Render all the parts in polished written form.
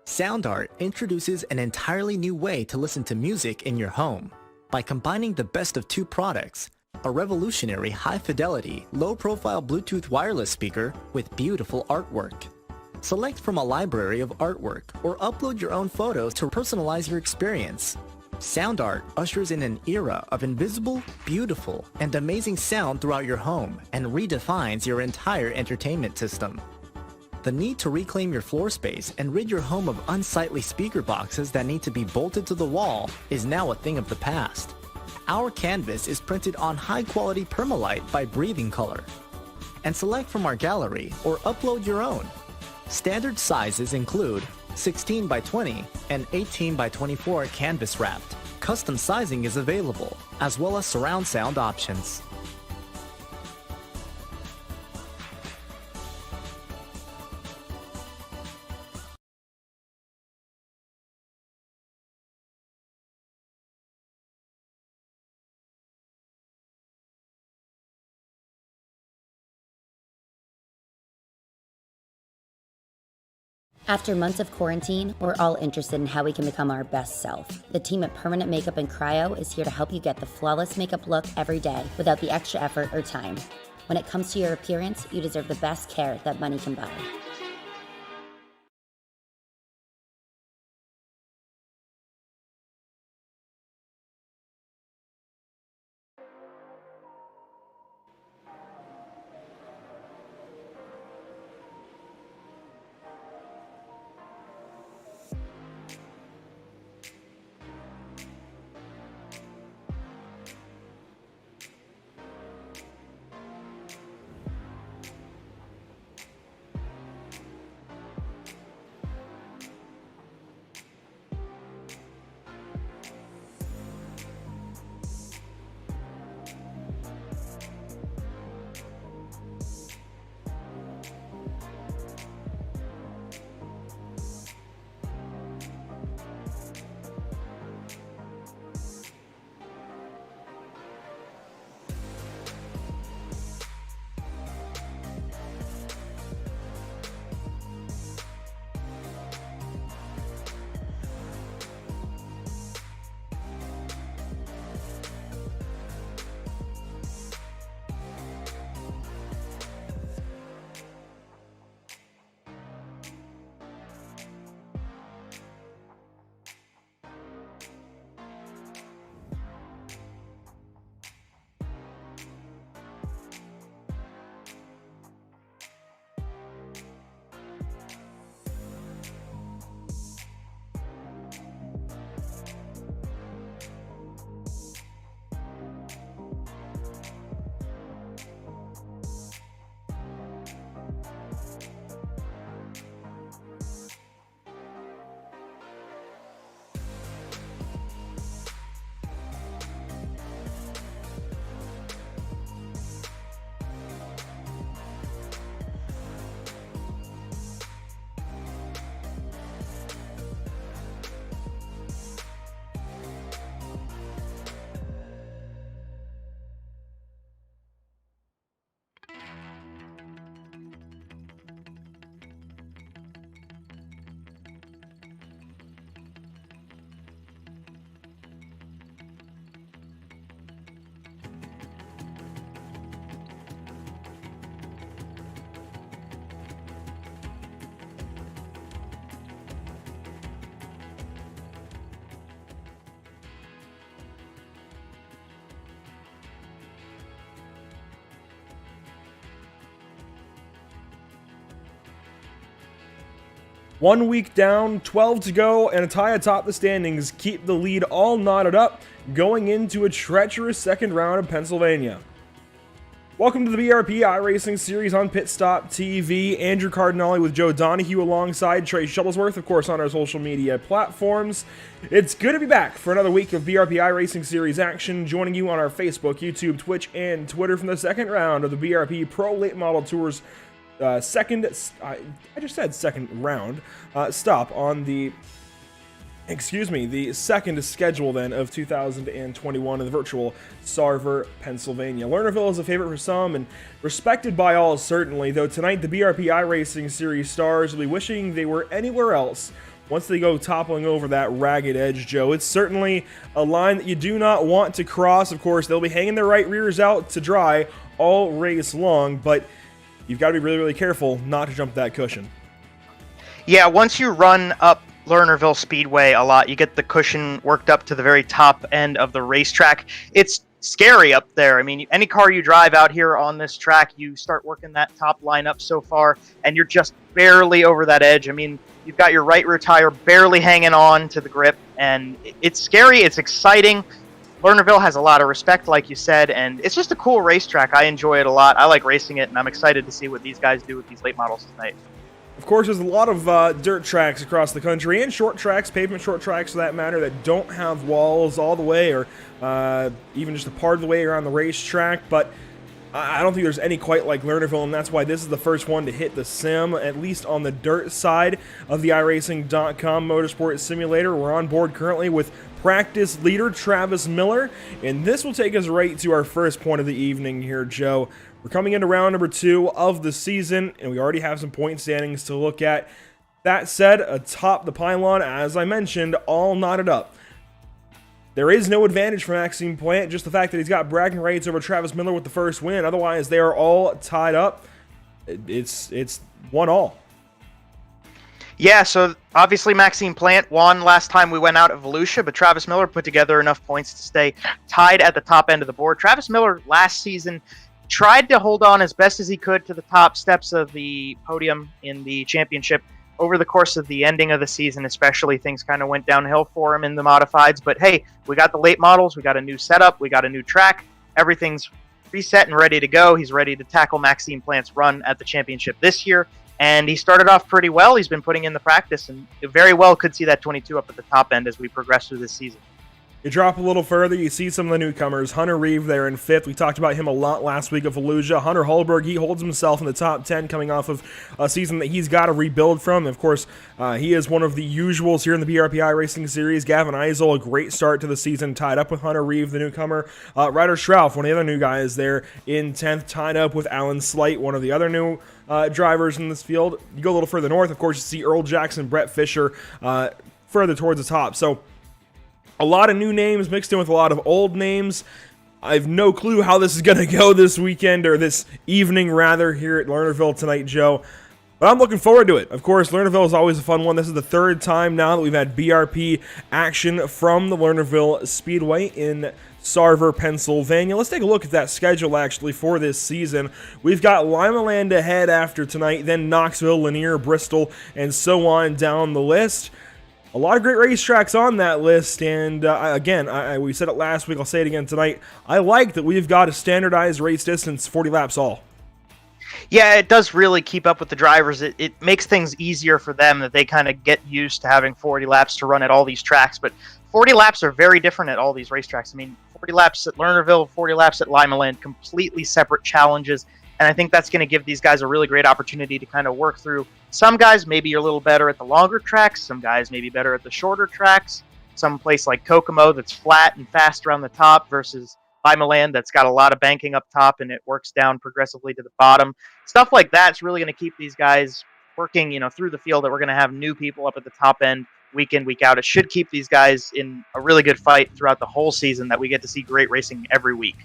Sound Art introduces an entirely new way to listen to music in your home. By combining the best of two products, a revolutionary high-fidelity, low-profile Bluetooth wireless speaker with beautiful artwork. Select from a library of artwork or upload your own photos to personalize your experience. Sound Art ushers in an era of invisible, beautiful, and amazing sound throughout your home and redefines your entire entertainment system. The need to reclaim your floor space and rid your home of unsightly speaker boxes that need to be bolted to the wall is now a thing of the past. Our canvas is printed on high-quality permalite by Breathing Color. And select from our gallery or upload your own. Standard sizes include 16 by 20 and 18 by 24 canvas wrapped. Custom sizing is available, as well as surround sound options. After months of quarantine, we're all interested in how we can become our best self. The team at Permanent Makeup and Cryo is here to help you get the flawless makeup look every day without the extra effort or time. When it comes to your appearance, you deserve the best care that money can buy. One week down, 12 to go, and a tie atop the standings keep the lead all knotted up, going into a treacherous second round of Pennsylvania. Welcome to the BRP iRacing series on PitStop TV. Andrew Cardinale with Joe Donahue alongside Trey Shuttlesworth, of course, on our social media platforms. It's good to be back for another week of BRP iRacing series action, joining you on our Facebook, YouTube, Twitch, and Twitter from the second round of the BRP Pro Late Model Tours second round stop on the second schedule then of 2021 in the virtual Sarver, Pennsylvania. Lernerville is a favorite for some and respected by all certainly, though tonight the BRP iRacing series stars will be wishing they were anywhere else once they go toppling over that ragged edge, Joe. It's certainly a line that you do not want to cross. Of course, they'll be hanging their right rears out to dry all race long, but you've got to be really, really careful not to jump that cushion. Yeah, once you run up Lernerville Speedway a lot. You get the cushion worked up to the very top end of the racetrack. It's scary up there. I mean, any car you drive out here on this track, you start working that top line up so far, and you're just barely over that edge. I mean, you've got your right rear tire barely hanging on to the grip, and it's scary. It's exciting. Lernerville has a lot of respect, like you said, and it's just a cool racetrack. I enjoy it a lot. I like racing it, and I'm excited to see what these guys do with these late models tonight. Of course, there's a lot of dirt tracks across the country, and short tracks, pavement short tracks for that matter, that don't have walls all the way, or even just a part of the way around the racetrack, but I don't think there's any quite like Lernerville, and that's why this is the first one to hit the sim, at least on the dirt side of the iRacing.com Motorsport Simulator. We're on board currently with practice leader Travis Miller, and this will take us right to our first point of the evening here, Joe. We're coming into round number 2 of the season, and we already have some point standings to look at. That said, atop the pylon, as I mentioned, all knotted up. There is no advantage for Maxime Plant, just the fact that he's got bragging rights over Travis Miller with the first win. Otherwise, they are all tied up. It's 1-all. Yeah, so obviously Maxime Plant won last time we went out at Volusia, but Travis Miller put together enough points to stay tied at the top end of the board. Travis Miller last season tried to hold on as best as he could to the top steps of the podium in the championship. Over the course of the ending of the season, especially, things kind of went downhill for him in the modifieds. But hey, we got the late models, we got a new setup, we got a new track. Everything's reset and ready to go. He's ready to tackle Maxime Plant's run at the championship this year. And he started off pretty well. He's been putting in the practice, and very well could see that 22 up at the top end as we progress through this season. You drop a little further, you see some of the newcomers. Hunter Reeve there in 5th. We talked about him a lot last week at Volusia. Hunter Holberg, he holds himself in the top 10 coming off of a season that he's got to rebuild from. Of course, he is one of the usuals here in the BRP iRacing series. Gavin Eisel, a great start to the season, tied up with Hunter Reeve, the newcomer. Ryder Schrauf, one of the other new guys there in 10th, tied up with Alan Slight, one of the other new drivers in this field. You go a little further north, of course, you see Earl Jackson, Brett Fisher further towards the top. So a lot of new names mixed in with a lot of old names. I have no clue how this is going to go this weekend, or this evening rather, here at Lernerville tonight, Joe. But I'm looking forward to it. Of course, Lernerville is always a fun one. This is the 3rd time now that we've had BRP action from the Lernerville Speedway in Sarver, Pennsylvania. Let's take a look at that schedule, actually, for this season. We've got Limaland ahead after tonight, then Knoxville, Lanier, Bristol, and so on down the list. A lot of great racetracks on that list, and again, we said it last week, I'll say it again tonight. I like that we've got a standardized race distance, 40 laps all. Yeah, it does really keep up with the drivers. It makes things easier for them, that they kind of get used to having 40 laps to run at all these tracks. But 40 laps are very different at all these racetracks. I mean, 40 laps at Lernerville, 40 laps at Limaland, completely separate challenges. And I think that's going to give these guys a really great opportunity to kind of work through. Some guys maybe are a little better at the longer tracks. Some guys maybe better at the shorter tracks. Some place like Kokomo that's flat and fast around the top versus Limaland that's got a lot of banking up top and it works down progressively to the bottom. Stuff like that's really going to keep these guys working, through the field, that we're going to have new people up at the top end week in, week out. It should keep these guys in a really good fight throughout the whole season, that we get to see great racing every week.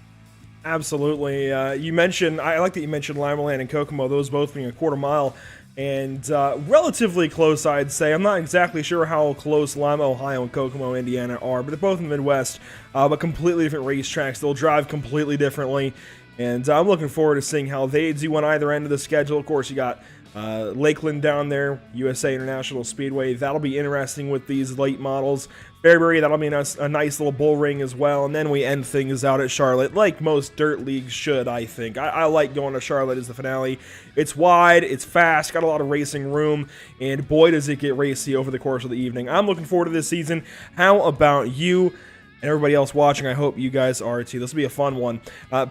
Absolutely. You mentioned, I like that you mentioned Limaland and Kokomo, those both being a quarter mile, and relatively close, I'd say. I'm not exactly sure how close Lima, Ohio, and Kokomo, Indiana are, but they're both in the Midwest, but completely different racetracks. They'll drive completely differently, and I'm looking forward to seeing how they do on either end of the schedule. Of course, you got Lakeland down there, USA International Speedway. That'll be interesting with these late models. Fairbury, that'll be a nice little bull ring as well. And then we end things out at Charlotte, like most dirt leagues should, I think. I like going to Charlotte as the finale. It's wide, it's fast, got a lot of racing room, and boy, does it get racy over the course of the evening. I'm looking forward to this season. How about you? And everybody else watching, I hope you guys are too. This will be a fun one.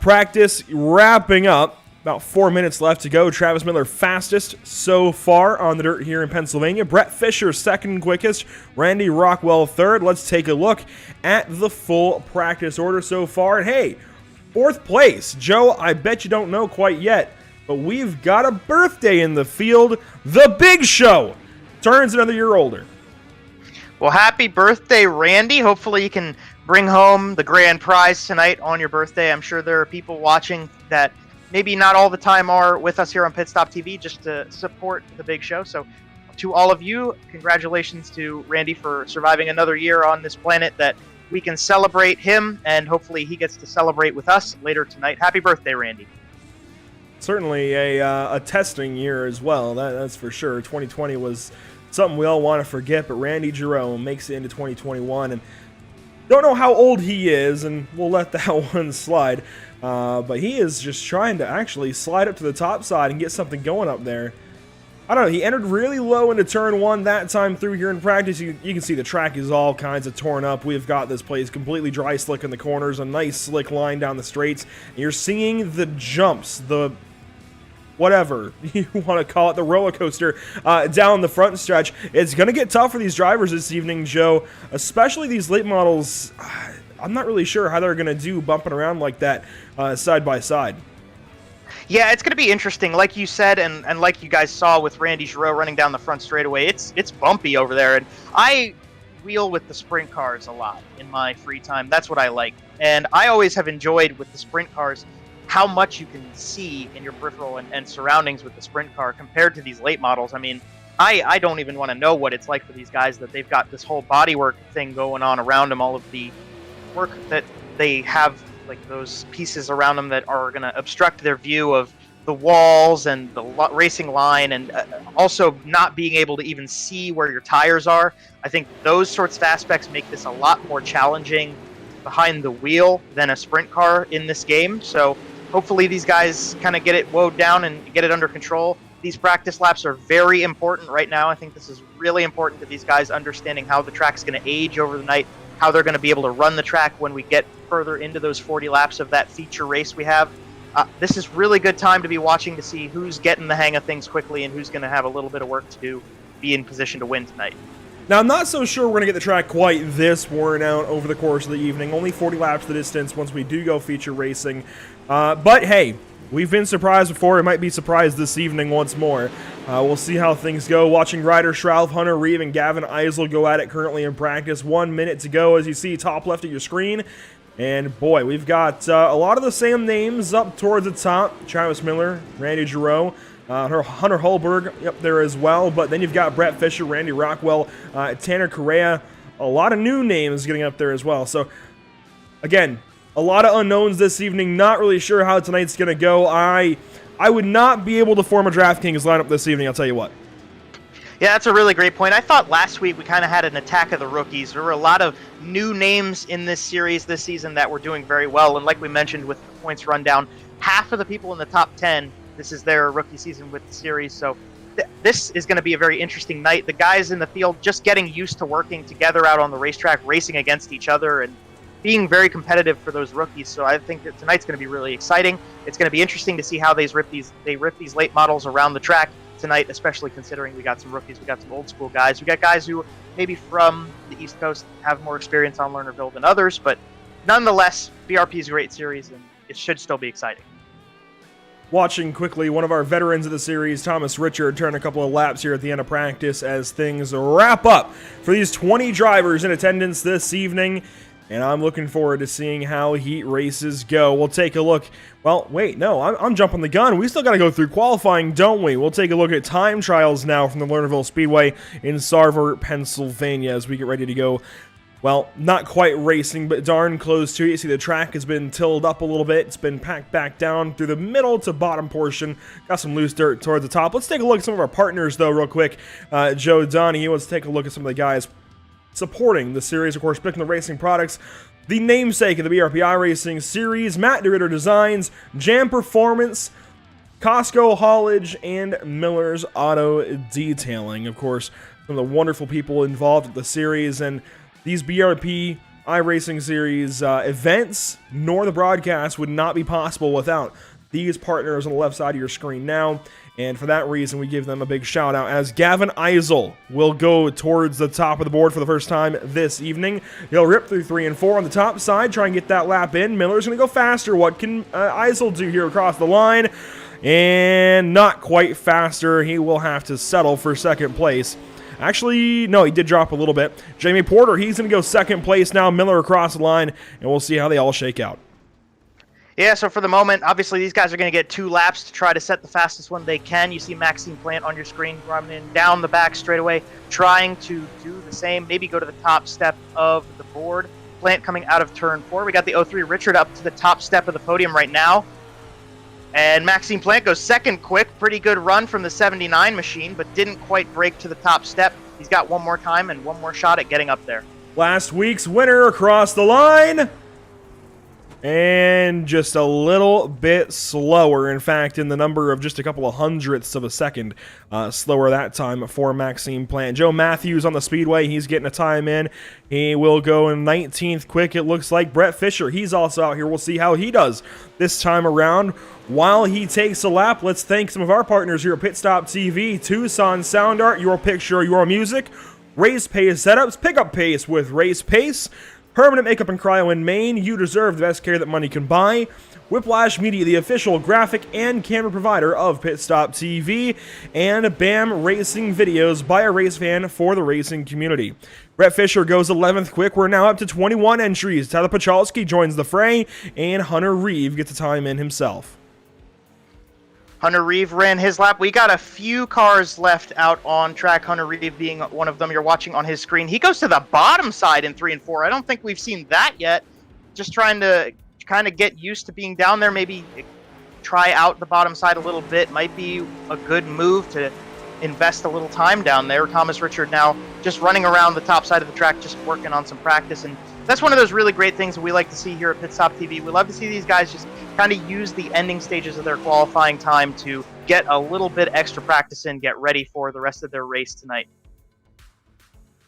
Practice wrapping up. About 4 minutes left to go. Travis Miller fastest so far on the dirt here in Pennsylvania. Brett Fisher second quickest. Randy Rockwell third. Let's take a look at the full practice order so far. And hey, 4th place. Joe, I bet you don't know quite yet, but we've got a birthday in the field. The Big Show turns another year older. Well, happy birthday, Randy. Hopefully you can bring home the grand prize tonight on your birthday. I'm sure there are people watching that maybe not all the time are with us here on PitStop TV just to support the Big Show. So to all of you, congratulations to Randy for surviving another year on this planet, that we can celebrate him, and hopefully he gets to celebrate with us later tonight. Happy birthday, Randy. Certainly a testing year as well, that's for sure. 2020 was something we all want to forget, but Randy Jerome makes it into 2021, and don't know how old he is, and we'll let that one slide. But he is just trying to actually slide up to the top side and get something going up there. I don't know, he entered really low into turn 1 that time through here in practice. You can see the track is all kinds of torn up. We've got this place completely dry slick in the corners, a nice slick line down the straights. And you're seeing the jumps, the whatever you want to call it, the roller coaster down the front stretch. It's going to get tough for these drivers this evening, Joe, especially these late models. I'm not really sure how they're going to do bumping around like that side by side. Yeah, it's going to be interesting. Like you said, and like you guys saw with Randy Giroux running down the front straightaway, it's bumpy over there. And I wheel with the sprint cars a lot in my free time. That's what I like. And I always have enjoyed with the sprint cars how much you can see in your peripheral and surroundings with the sprint car compared to these late models. I mean, I don't even want to know what it's like for these guys, that they've got this whole bodywork thing going on around them, all of the work that they have, like those pieces around them that are going to obstruct their view of the walls and the racing line, and also not being able to even see where your tires are. I think those sorts of aspects make this a lot more challenging behind the wheel than a sprint car in this game. So hopefully these guys kind of get it woed down and get it under control. These practice laps are very important right now. I think this is really important to these guys understanding how the track's going to age over the night, how they're going to be able to run the track when we get further into those 40 laps of that feature race we have. This is really good time to be watching to see who's getting the hang of things quickly and who's going to have a little bit of work to do, be in position to win tonight. Now, I'm not so sure we're going to get the track quite this worn out over the course of the evening. Only 40 laps the distance once we do go feature racing. But hey, we've been surprised before. It might be surprised this evening once more. We'll see how things go. Watching Ryder Shroud, Hunter Reeve, and Gavin Eisel go at it currently in practice. 1 minute to go, as you see top left of your screen. And boy, we've got a lot of the same names up towards the top. Travis Miller, Randy Giroux, Hunter Holberg up there as well. But then you've got Brett Fisher, Randy Rockwell, Tanner Correa. A lot of new names getting up there as well. So, again, a lot of unknowns this evening. Not really sure how tonight's going to go. I would not be able to form a DraftKings lineup this evening, I'll tell you what. Yeah, that's a really great point. I thought last week we kind of had an attack of the rookies. There were a lot of new names in this series this season that were doing very well. And like we mentioned with the points rundown, half of the people in the top 10, this is their rookie season with the series. So this is going to be a very interesting night. The guys in the field just getting used to working together out on the racetrack, racing against each other, and being very competitive for those rookies. So I think that tonight's going to be really exciting. It's going to be interesting to see how they rip these late models around the track tonight, especially considering we got some rookies, we got some old school guys, we got guys who maybe from the East Coast have more experience on Lernerville than others, but nonetheless, BRP is a great series and it should still be exciting. Watching quickly, one of our veterans of the series, Thomas Richard, turn a couple of laps here at the end of practice as things wrap up for these 20 drivers in attendance this evening. And I'm looking forward to seeing how heat races go. We'll take a look. Well, wait, no, I'm jumping the gun. We still got to go through qualifying, don't we? We'll take a look at time trials now from the Lernerville Speedway in Sarver, Pennsylvania, as we get ready to go. Well, not quite racing, but darn close to it. You see the track has been tilled up a little bit. It's been packed back down through the middle to bottom portion. Got some loose dirt towards the top. Let's take a look at some of our partners, though, real quick. Joe Donahue, let's take a look at some of the guys supporting the series, of course, picking the racing products, the namesake of the BRP iRacing series, Matt DeRitter Designs, Jam Performance, Costco Haulage, and Miller's Auto Detailing. Of course, some of the wonderful people involved with the series, and these BRP iRacing series events, nor the broadcast would not be possible without these partners on the left side of your screen now. And for that reason, we give them a big shout out as Gavin Eisel will go towards the top of the board for the first time this evening. He'll rip through 3 and 4 on the top side, try and get that lap in. Miller's going to go faster. What can Eisel do here across the line? And not quite faster. He will have to settle for second place. Actually, no, he did drop a little bit. Jamie Porter, he's going to go second place now. Miller across the line, and we'll see how they all shake out. Yeah, so for the moment, obviously these guys are going to get 2 laps to try to set the fastest one they can. You see Maxime Plant on your screen running down the back straightaway, trying to do the same, maybe go to the top step of the board. Plant coming out of turn 4. We got the 03 Richard up to the top step of the podium right now. And Maxime Plant goes second quick. Pretty good run from the 79 machine, but didn't quite break to the top step. He's got one more time and one more shot at getting up there. Last week's winner across the line. And just a little bit slower, in fact, in the number of just a couple of hundredths of a second slower that time for Maxime Plant. Joe Matthews on the speedway, he's getting a time in. He will go in 19th quick, it looks like. Brett Fisher, he's also out here. We'll see how he does this time around. While he takes a lap, let's thank some of our partners here at PitStop TV. Tucson Sound Art, your picture, your music. Race Pace Setups, pick up pace with Race Pace. Permanent Makeup and Cryo in Maine, you deserve the best care that money can buy. Whiplash Media, the official graphic and camera provider of PitStop TV. And BAM Racing Videos by a race fan for the racing community. Brett Fisher goes 11th quick. We're now up to 21 entries. Tyler Pachalski joins the fray, and Hunter Reeve gets a time in himself. Hunter Reeve ran his lap. We got a few cars left out on track, Hunter Reeve being one of them you're watching on his screen. He goes to the bottom side in 3 and 4. I don't think we've seen that yet. Just trying to kind of get used to being down there, maybe try out the bottom side a little bit. Might be a good move to invest a little time down there. Thomas Richard now just running around the top side of the track, just working on some practice. And that's one of those really great things that we like to see here at PitStop TV. We love to see these guys just kind of use the ending stages of their qualifying time to get a little bit extra practice in, get ready for the rest of their race tonight.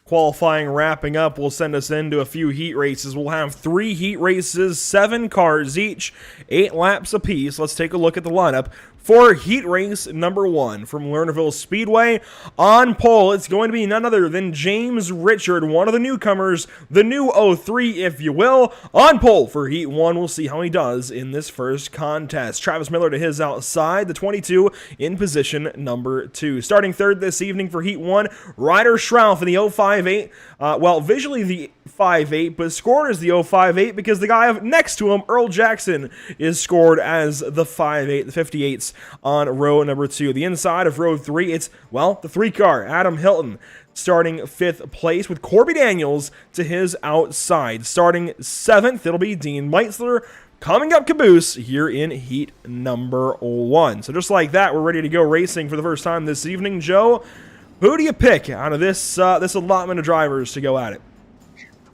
Qualifying wrapping up will send us into a few heat races. We'll have 3 heat races, 7 cars each, 8 laps apiece. Let's take a look at the lineup for heat race number 1 from Lernerville Speedway. On pole, it's going to be none other than James Richard, one of the newcomers, the new 03, if you will. On pole for heat 1, we'll see how he does in this first contest. Travis Miller to his outside, the 22 in position number 2. Starting third this evening for heat 1, Ryder Schrauf in the 058. Well, visually the 5.8, but scored as the 0.58 because the guy next to him, Earl Jackson, is scored as the 5.8, the 58s on row number 2. The inside of row 3, it's, well, the 3 car, Adam Hilton, starting 5th place with Corby Daniels to his outside. Starting 7th, it'll be Dean Meitzler. Coming up caboose here in heat number 1. So just like that, we're ready to go racing for the first time this evening. Joe, who do you pick out of this this allotment of drivers to go at it?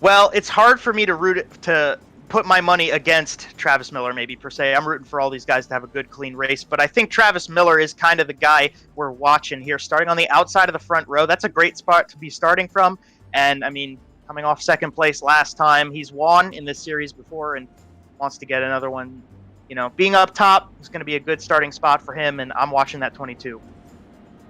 Well, it's hard for me to put my money against Travis Miller, maybe, per se. I'm rooting for all these guys to have a good, clean race, but I think Travis Miller is kind of the guy we're watching here, starting on the outside of the front row. That's a great spot to be starting from, and, I mean, coming off 2nd place last time, he's won in this series before and wants to get another one. You know, being up top is going to be a good starting spot for him, and I'm watching that 22.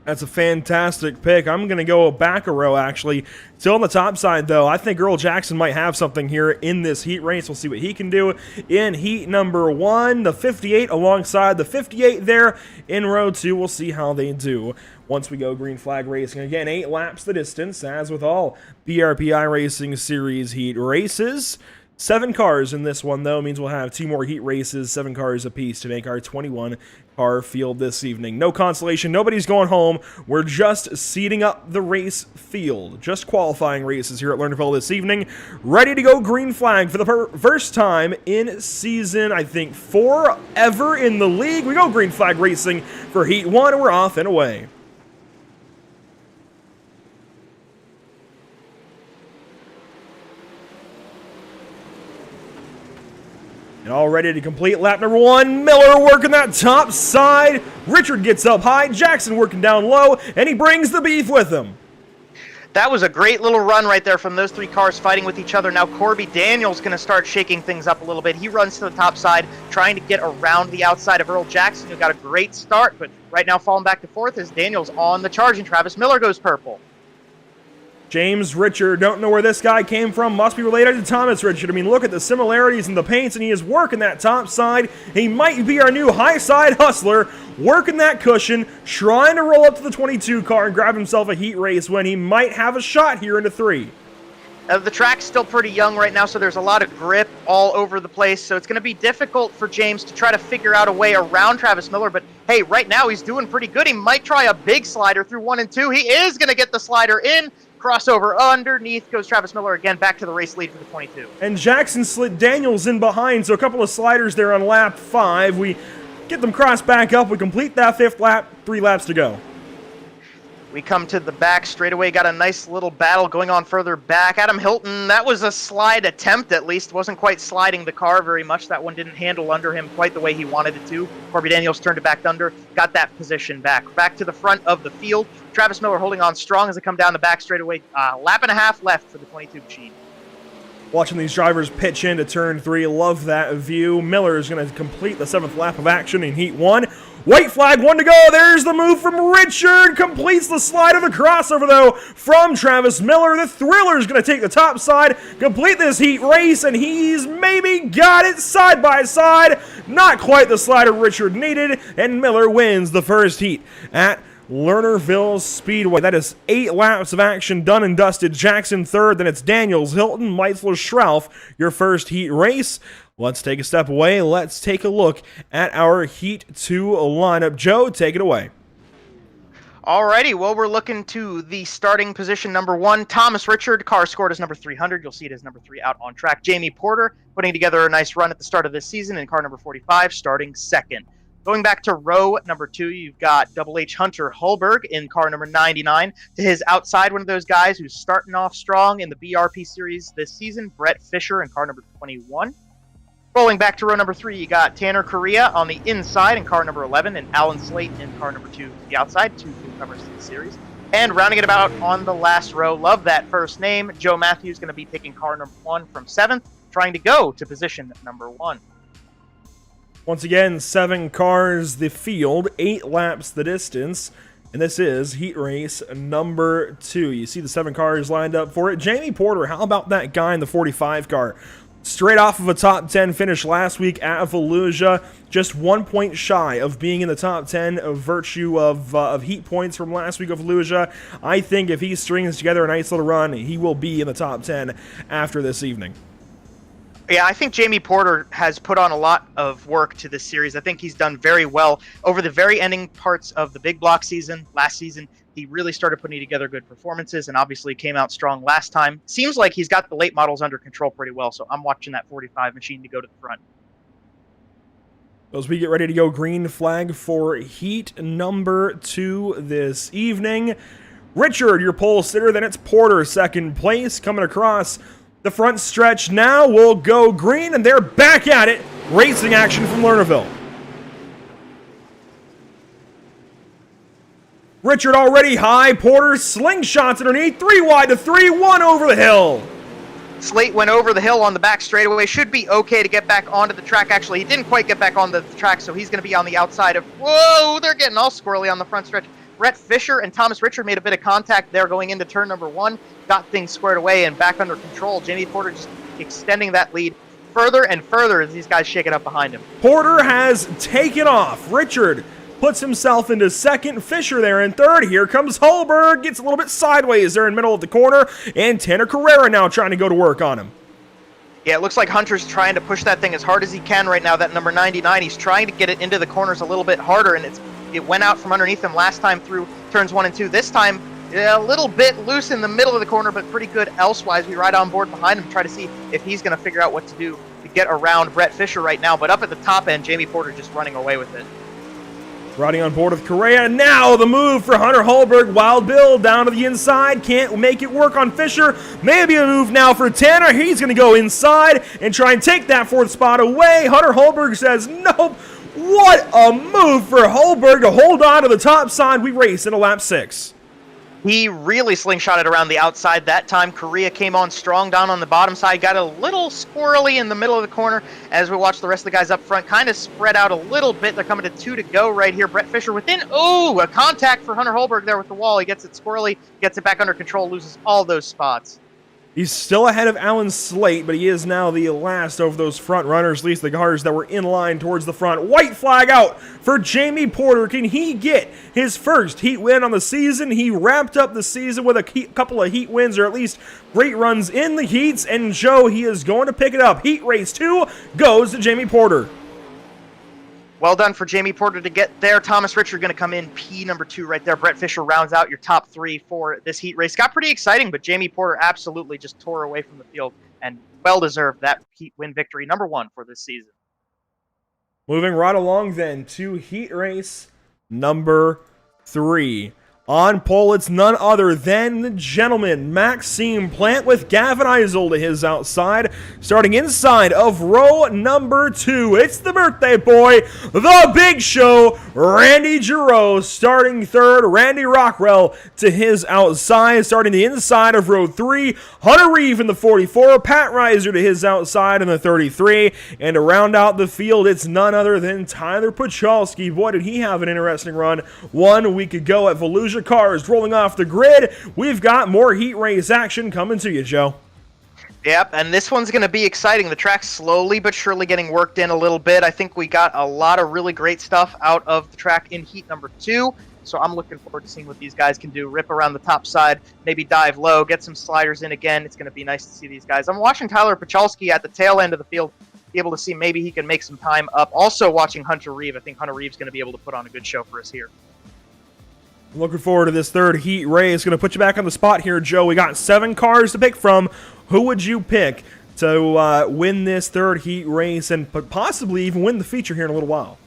That's a fantastic pick. I'm going to go back a row, actually. Still on the top side, though. I think Earl Jackson might have something here in this heat race. We'll see what he can do in heat number 1. The 58 alongside the 58 there in row 2. We'll see how they do once we go green flag racing. Again, 8 laps the distance, as with all BRP iRacing Series heat races. 7 cars in this one, though, means we'll have 2 more heat races, 7 cars apiece to make our 21-car field this evening. No consolation, nobody's going home. We're just seating up the race field. Just qualifying races here at Lernerville this evening. Ready to go green flag for the first time in season, I think, 4 ever in the league. We go green flag racing for heat 1, and we're off and away. And all ready to complete lap number 1. Miller working that top side. Richard gets up high. Jackson working down low. And he brings the beef with him. That was a great little run right there from those 3 cars fighting with each other. Now Corby Daniels going to start shaking things up a little bit. He runs to the top side, trying to get around the outside of Earl Jackson, who got a great start. But right now falling back to 4th is Daniels on the charge, and Travis Miller goes purple. James Richard, don't know where this guy came from. Must be related to Thomas Richard. I mean, look at the similarities in the paints, and he is working that top side. He might be our new high side hustler, working that cushion, trying to roll up to the 22 car and grab himself a heat race when he might have a shot here into 3. The track's still pretty young right now, so there's a lot of grip all over the place. So it's going to be difficult for James to try to figure out a way around Travis Miller. But hey, right now he's doing pretty good. He might try a big slider through 1 and 2. He is going to get the slider in. Crossover underneath goes Travis Miller again, back to the race lead for the 22. And Jackson slid Daniels in behind, so a couple of sliders there on lap 5. We get them crossed back up. We complete that 5th lap, 3 laps to go. We come to the back straightaway, got a nice little battle going on further back. Adam Hilton, that was a slide attempt at least, wasn't quite sliding the car very much. That one didn't handle under him quite the way he wanted it to. Corby Daniels turned it back under, got that position back. Back to the front of the field. Travis Miller holding on strong as they come down the back straightaway. Lap and a half left for the 22 machine. Watching these drivers pitch into turn 3, love that view. Miller is going to complete the 7th lap of action in Heat 1. White flag, 1 to go. There's the move from Richard. Completes the slide of the crossover, though, from Travis Miller. The Thriller is going to take the top side, complete this heat race, and he's maybe got it side by side. Not quite the slider Richard needed, and Miller wins the first heat at Lernerville Speedway. That is 8 laps of action done and dusted. Jackson third, then it's Daniels, Hilton, Meitzler, Schrauf, your first heat race. Let's take a step away. Let's take a look at our Heat 2 lineup. Joe, take it away. Alrighty, well, we're looking to the starting position number 1. Thomas Richard, car scored as number 300. You'll see it as number 3 out on track. Jamie Porter putting together a nice run at the start of this season in car number 45, starting second. Going back to row number 2, you've got Double H Hunter Hulberg in car number 99. To his outside, one of those guys who's starting off strong in the BRP series this season, Brett Fisher in car number 21. Rolling back to row number 3, you got Tanner Correa on the inside in car number 11 and Alan Slate in car number 2 to the outside, 2 newcomers to the series. And rounding it about on the last row, love that first name, Joe Matthews going to be taking car number 1 from 7th, trying to go to position number 1. Once again, 7 cars the field, 8 laps the distance, and this is heat race number 2. You see the 7 cars lined up for it. Jamie Porter, how about that guy in the 45 car? Straight off of a top 10 finish last week at Volusia, just 1 point shy of being in the top 10 of virtue of heat points from last week of Volusia. I think if he strings together a nice little run, he will be in the top 10 after this evening. Yeah, I think Jamie Porter has put on a lot of work to this series. I think he's done very well over the very ending parts of the big block season. Last season, he really started putting together good performances and obviously came out strong last time. Seems like he's got the late models under control pretty well, so I'm watching that 45 machine to go to the front. As we get ready to go, green flag for heat number 2 this evening. Richard, your pole sitter, then it's Porter, second place, coming across the front stretch now. Will go green, and they're back at it. Racing action from Lernerville. Richard already high. Porter slingshots underneath. 3 wide to 3. 1 over the hill. Slate went over the hill on the back straightaway. Should be okay to get back onto the track. Actually, he didn't quite get back on the track, so he's going to be on the outside of... Whoa, they're getting all squirrely on the front stretch. Brett Fisher and Thomas Richard made a bit of contact there going into turn number 1. Got things squared away and back under control. Jamie Porter just extending that lead further and further as these guys shake it up behind him. Porter has taken off. Richard puts himself into second. Fisher there in third. Here comes Hulberg. Gets a little bit sideways there in the middle of the corner. And Tanner Carrera now trying to go to work on him. Yeah, it looks like Hunter's trying to push that thing as hard as he can right now. That number 99, he's trying to get it into the corners a little bit harder, and it went out from underneath him last time through turns 1 and 2. This time, a little bit loose in the middle of the corner, but pretty good elsewise. We ride on board behind him, try to see if he's going to figure out what to do to get around Brett Fisher right now. But up at the top end, Jamie Porter just running away with it. Riding on board with Correa. Now the move for Hunter Hulberg. Wild Bill down to the inside. Can't make it work on Fisher. Maybe a move now for Tanner. He's going to go inside and try and take that 4th spot away. Hunter Hulberg says, nope. What a move for Hulberg to hold on to the top side. We race into lap 6. He really slingshotted around the outside that time. Correa came on strong down on the bottom side, got a little squirrely in the middle of the corner as we watch the rest of the guys up front kind of spread out a little bit. They're coming to 2 to go right here. Brett Fisher within, a contact for Hunter Hulberg there with the wall. He gets it squirrely, gets it back under control, loses all those spots. He's still ahead of Alan Slate, but he is now the last of those front runners, at least the cars that were in line towards the front. White flag out for Jamie Porter. Can he get his first heat win on the season? He wrapped up the season with a couple of heat wins, or at least great runs in the heats, and Joe, he is going to pick it up. Heat race 2 goes to Jamie Porter. Well done for Jamie Porter to get there. Thomas Richard going to come in P number 2 right there. Brett Fisher rounds out your top 3 for this heat race. Got pretty exciting, but Jamie Porter absolutely just tore away from the field and well-deserved that heat win victory, number 1 for this season. Moving right along then to heat race number 3. On pole, it's none other than the gentleman, Maxime Plant, with Gavin Eisel to his outside. Starting inside of row number 2, it's the birthday boy, the big show, Randy Giroux. Starting third, Randy Rockwell to his outside. Starting the inside of row 3, Hunter Reeve in the 44, Pat Reiser to his outside in the 33. And to round out the field, it's none other than Tyler Pachalski. Boy, did he have an interesting run 1 week ago at Volusia. Cars rolling off the grid. We've got more heat race action coming to you, Joe. Yep, and this one's going to be exciting. The track's slowly but surely getting worked in a little bit. I think we got a lot of really great stuff out of the track in heat number 2. So I'm looking forward to seeing what these guys can do. Rip around the top side, maybe dive low, get some sliders in again. It's going to be nice to see these guys. I'm watching Tyler Pachalski at the tail end of the field, be able to see maybe he can make some time up. Also watching Hunter Reeve. I think Hunter Reeve's going to be able to put on a good show for us here. I'm looking forward to this third heat race. Going to put you back on the spot here, Joe. We got 7 cars to pick from. Who would you pick to win this third heat race and possibly even win the feature here in a little while?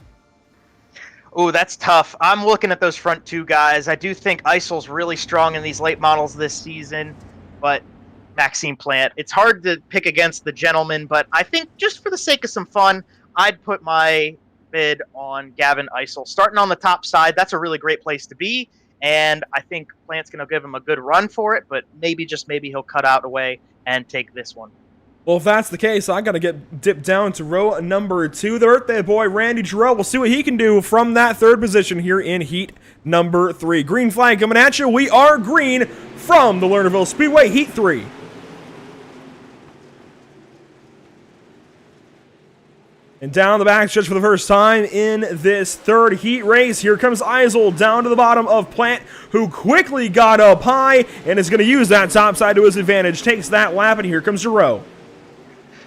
Oh, that's tough. I'm looking at those front 2 guys. I do think Eisel's really strong in these late models this season, but Maxime Plant. It's hard to pick against the gentleman, but I think just for the sake of some fun, I'd put my bid on Gavin Eisel. Starting on the top side, that's a really great place to be, and I think Plant's going to give him a good run for it, but maybe, just maybe, he'll cut out away and take this one. Well, if that's the case, I got to get dipped down to row number 2. The birthday boy, Randy Giroux. We'll see what he can do from that third position here in heat number 3. Green flag coming at you. We are green from the Lernerville Speedway, heat 3. And down the backstretch for the first time in this third heat race. Here comes Eisel down to the bottom of Plant, who quickly got up high and is going to use that top side to his advantage. Takes that lap, and here comes Giroux.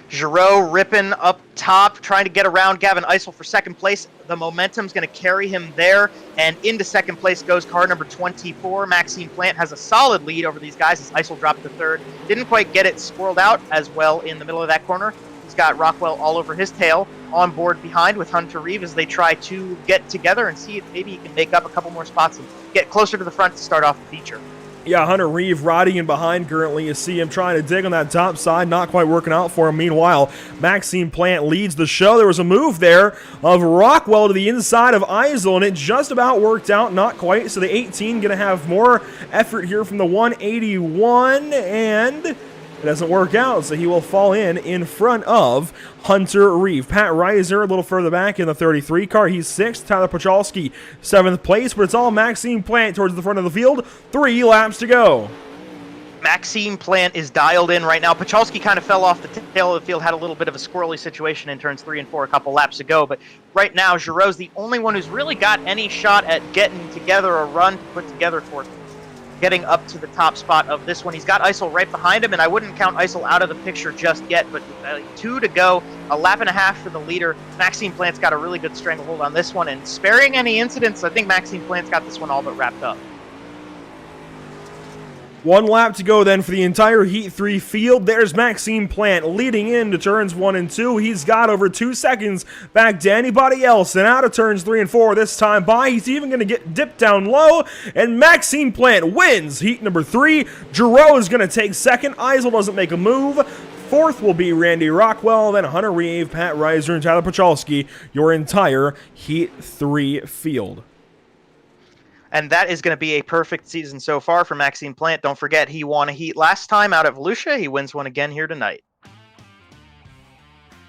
Giroux ripping up top, trying to get around Gavin Eisel for second place. The momentum's going to carry him there, and into second place goes car number 24. Maxime Plant has a solid lead over these guys as Eisel dropped to third. Didn't quite get it swirled out as well in the middle of that corner. He's got Rockwell all over his tail, on board behind with Hunter Reeve as they try to get together and see if maybe he can make up a couple more spots and get closer to the front to start off the feature. Yeah, Hunter Reeve riding in behind currently. You see him trying to dig on that top side, not quite working out for him. Meanwhile, Maxime Plant leads the show. There was a move there of Rockwell to the inside of Eisel, and it just about worked out, not quite. So the 18 going to have more effort here from the 181, and it doesn't work out, so he will fall in front of Hunter Reeve. Pat Reiser a little further back in the 33 car. He's 6th. Tyler Pachalski 7th place, but it's all Maxime Plant towards the front of the field. 3 laps to go. Maxime Plant is dialed in right now. Pachalski kind of fell off the tail of the field, had a little bit of a squirrely situation in turns 3 and 4 a couple laps ago, but right now Giroux's the only one who's really got any shot at getting together a run to put together for getting up to the top spot of this one. He's got Eisel right behind him, and I wouldn't count Eisel out of the picture just yet, but 2 to go, a lap and a half for the leader. Maxime Plant's got a really good stranglehold on this one, and sparing any incidents, I think Maxime Plant's got this one all but wrapped up. 1 lap to go then for the entire Heat 3 field. There's Maxime Plant leading into turns 1 and 2. He's got over 2 seconds back to anybody else. And out of turns 3 and 4 this time by. He's even going to get dipped down low. And Maxime Plant wins Heat number 3. Giroux is going to take second. Eisel doesn't make a move. 4th will be Randy Rockwell, then Hunter Reeve, Pat Reiser, and Tyler Pachalski. Your entire Heat 3 field. And that is going to be a perfect season so far for Maxime Plant. Don't forget, he won a heat last time out at Volusia. He wins one again here tonight.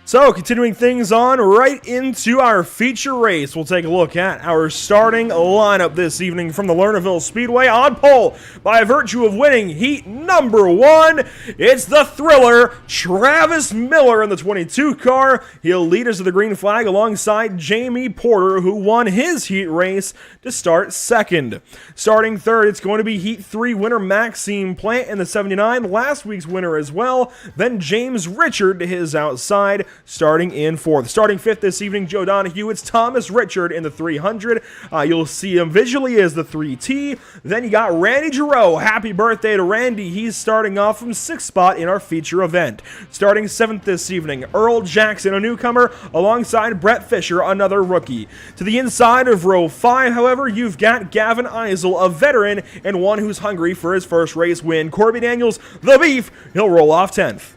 So, continuing things on right into our feature race, we'll take a look at our starting lineup this evening from the Lernerville Speedway. On pole, by virtue of winning heat number 1, it's the thriller, Travis Miller in the 22 car. He'll lead us to the green flag alongside Jamie Porter, who won his heat race to start second. Starting third, it's going to be heat 3 winner Maxime Plant in the 79, last week's winner as well. Then James Richard to his outside, starting in fourth. Starting fifth this evening, Joe Donahue, it's Thomas Richard in the 300. You'll see him visually as the 3T. Then you got Randy Giroux. Happy birthday to Randy. He's starting off from 6th spot in our feature event. Starting 7th this evening, Earl Jackson, a newcomer, alongside Brett Fisher, another rookie. To the inside of row 5, however, you've got Gavin Eisel, a veteran and one who's hungry for his first race win. Corby Daniels, the Beef, he'll roll off 10th.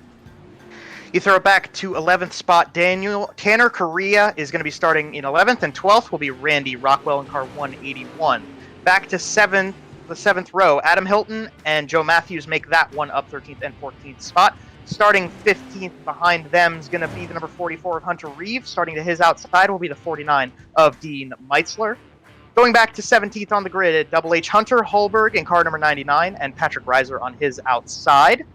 You throw it back to 11th spot, Tanner Correa is going to be starting in 11th, and 12th will be Randy Rockwell in car 181. Back to the 7th row, Adam Hilton and Joe Matthews make that one up 13th and 14th spot. Starting 15th behind them is going to be the number 44 of Hunter Reeves. Starting to his outside will be the 49 of Dean Meitzler. Going back to 17th on the grid, Double H Hunter Holberg in car number 99 and Patrick Reiser on his outside.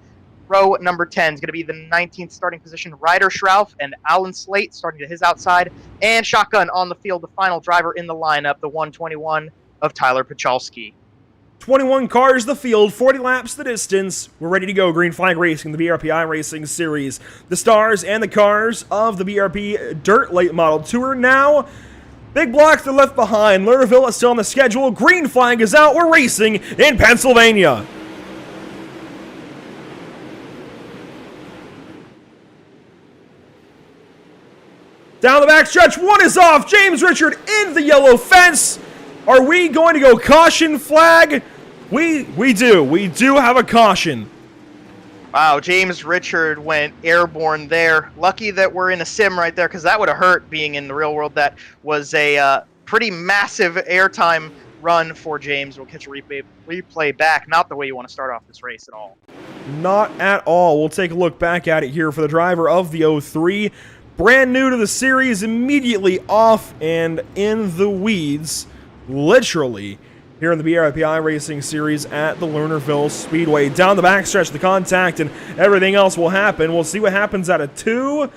Row number 10 is going to be the 19th starting position, Ryder Schrauf and Alan Slate starting to his outside. And shotgun on the field, the final driver in the lineup, the 121 of Tyler Pachalski. 21 cars the field, 40 laps the distance. We're ready to go. Green Flag Racing, the BRP iRacing Series. The stars and the cars of the BRP Dirt Late Model Tour now. Big blocks are left behind. Lernerville is still on the schedule. Green flag is out. We're racing in Pennsylvania. Down the backstretch, one is off. James Richard in the yellow fence. Are we going to go caution flag? We do. We do have a caution. Wow, James Richard went airborne there. Lucky that we're in a sim right there, because that would have hurt being in the real world. That was a pretty massive airtime run for James. We'll catch a replay back. Not the way you want to start off this race at all. Not at all. We'll take a look back at it here for the driver of the 03. Brand new to the series, immediately off and in the weeds, literally, here in the BRP iRacing Series at the Lernerville Speedway. Down the backstretch, the contact and everything else will happen. We'll see what happens at a 2.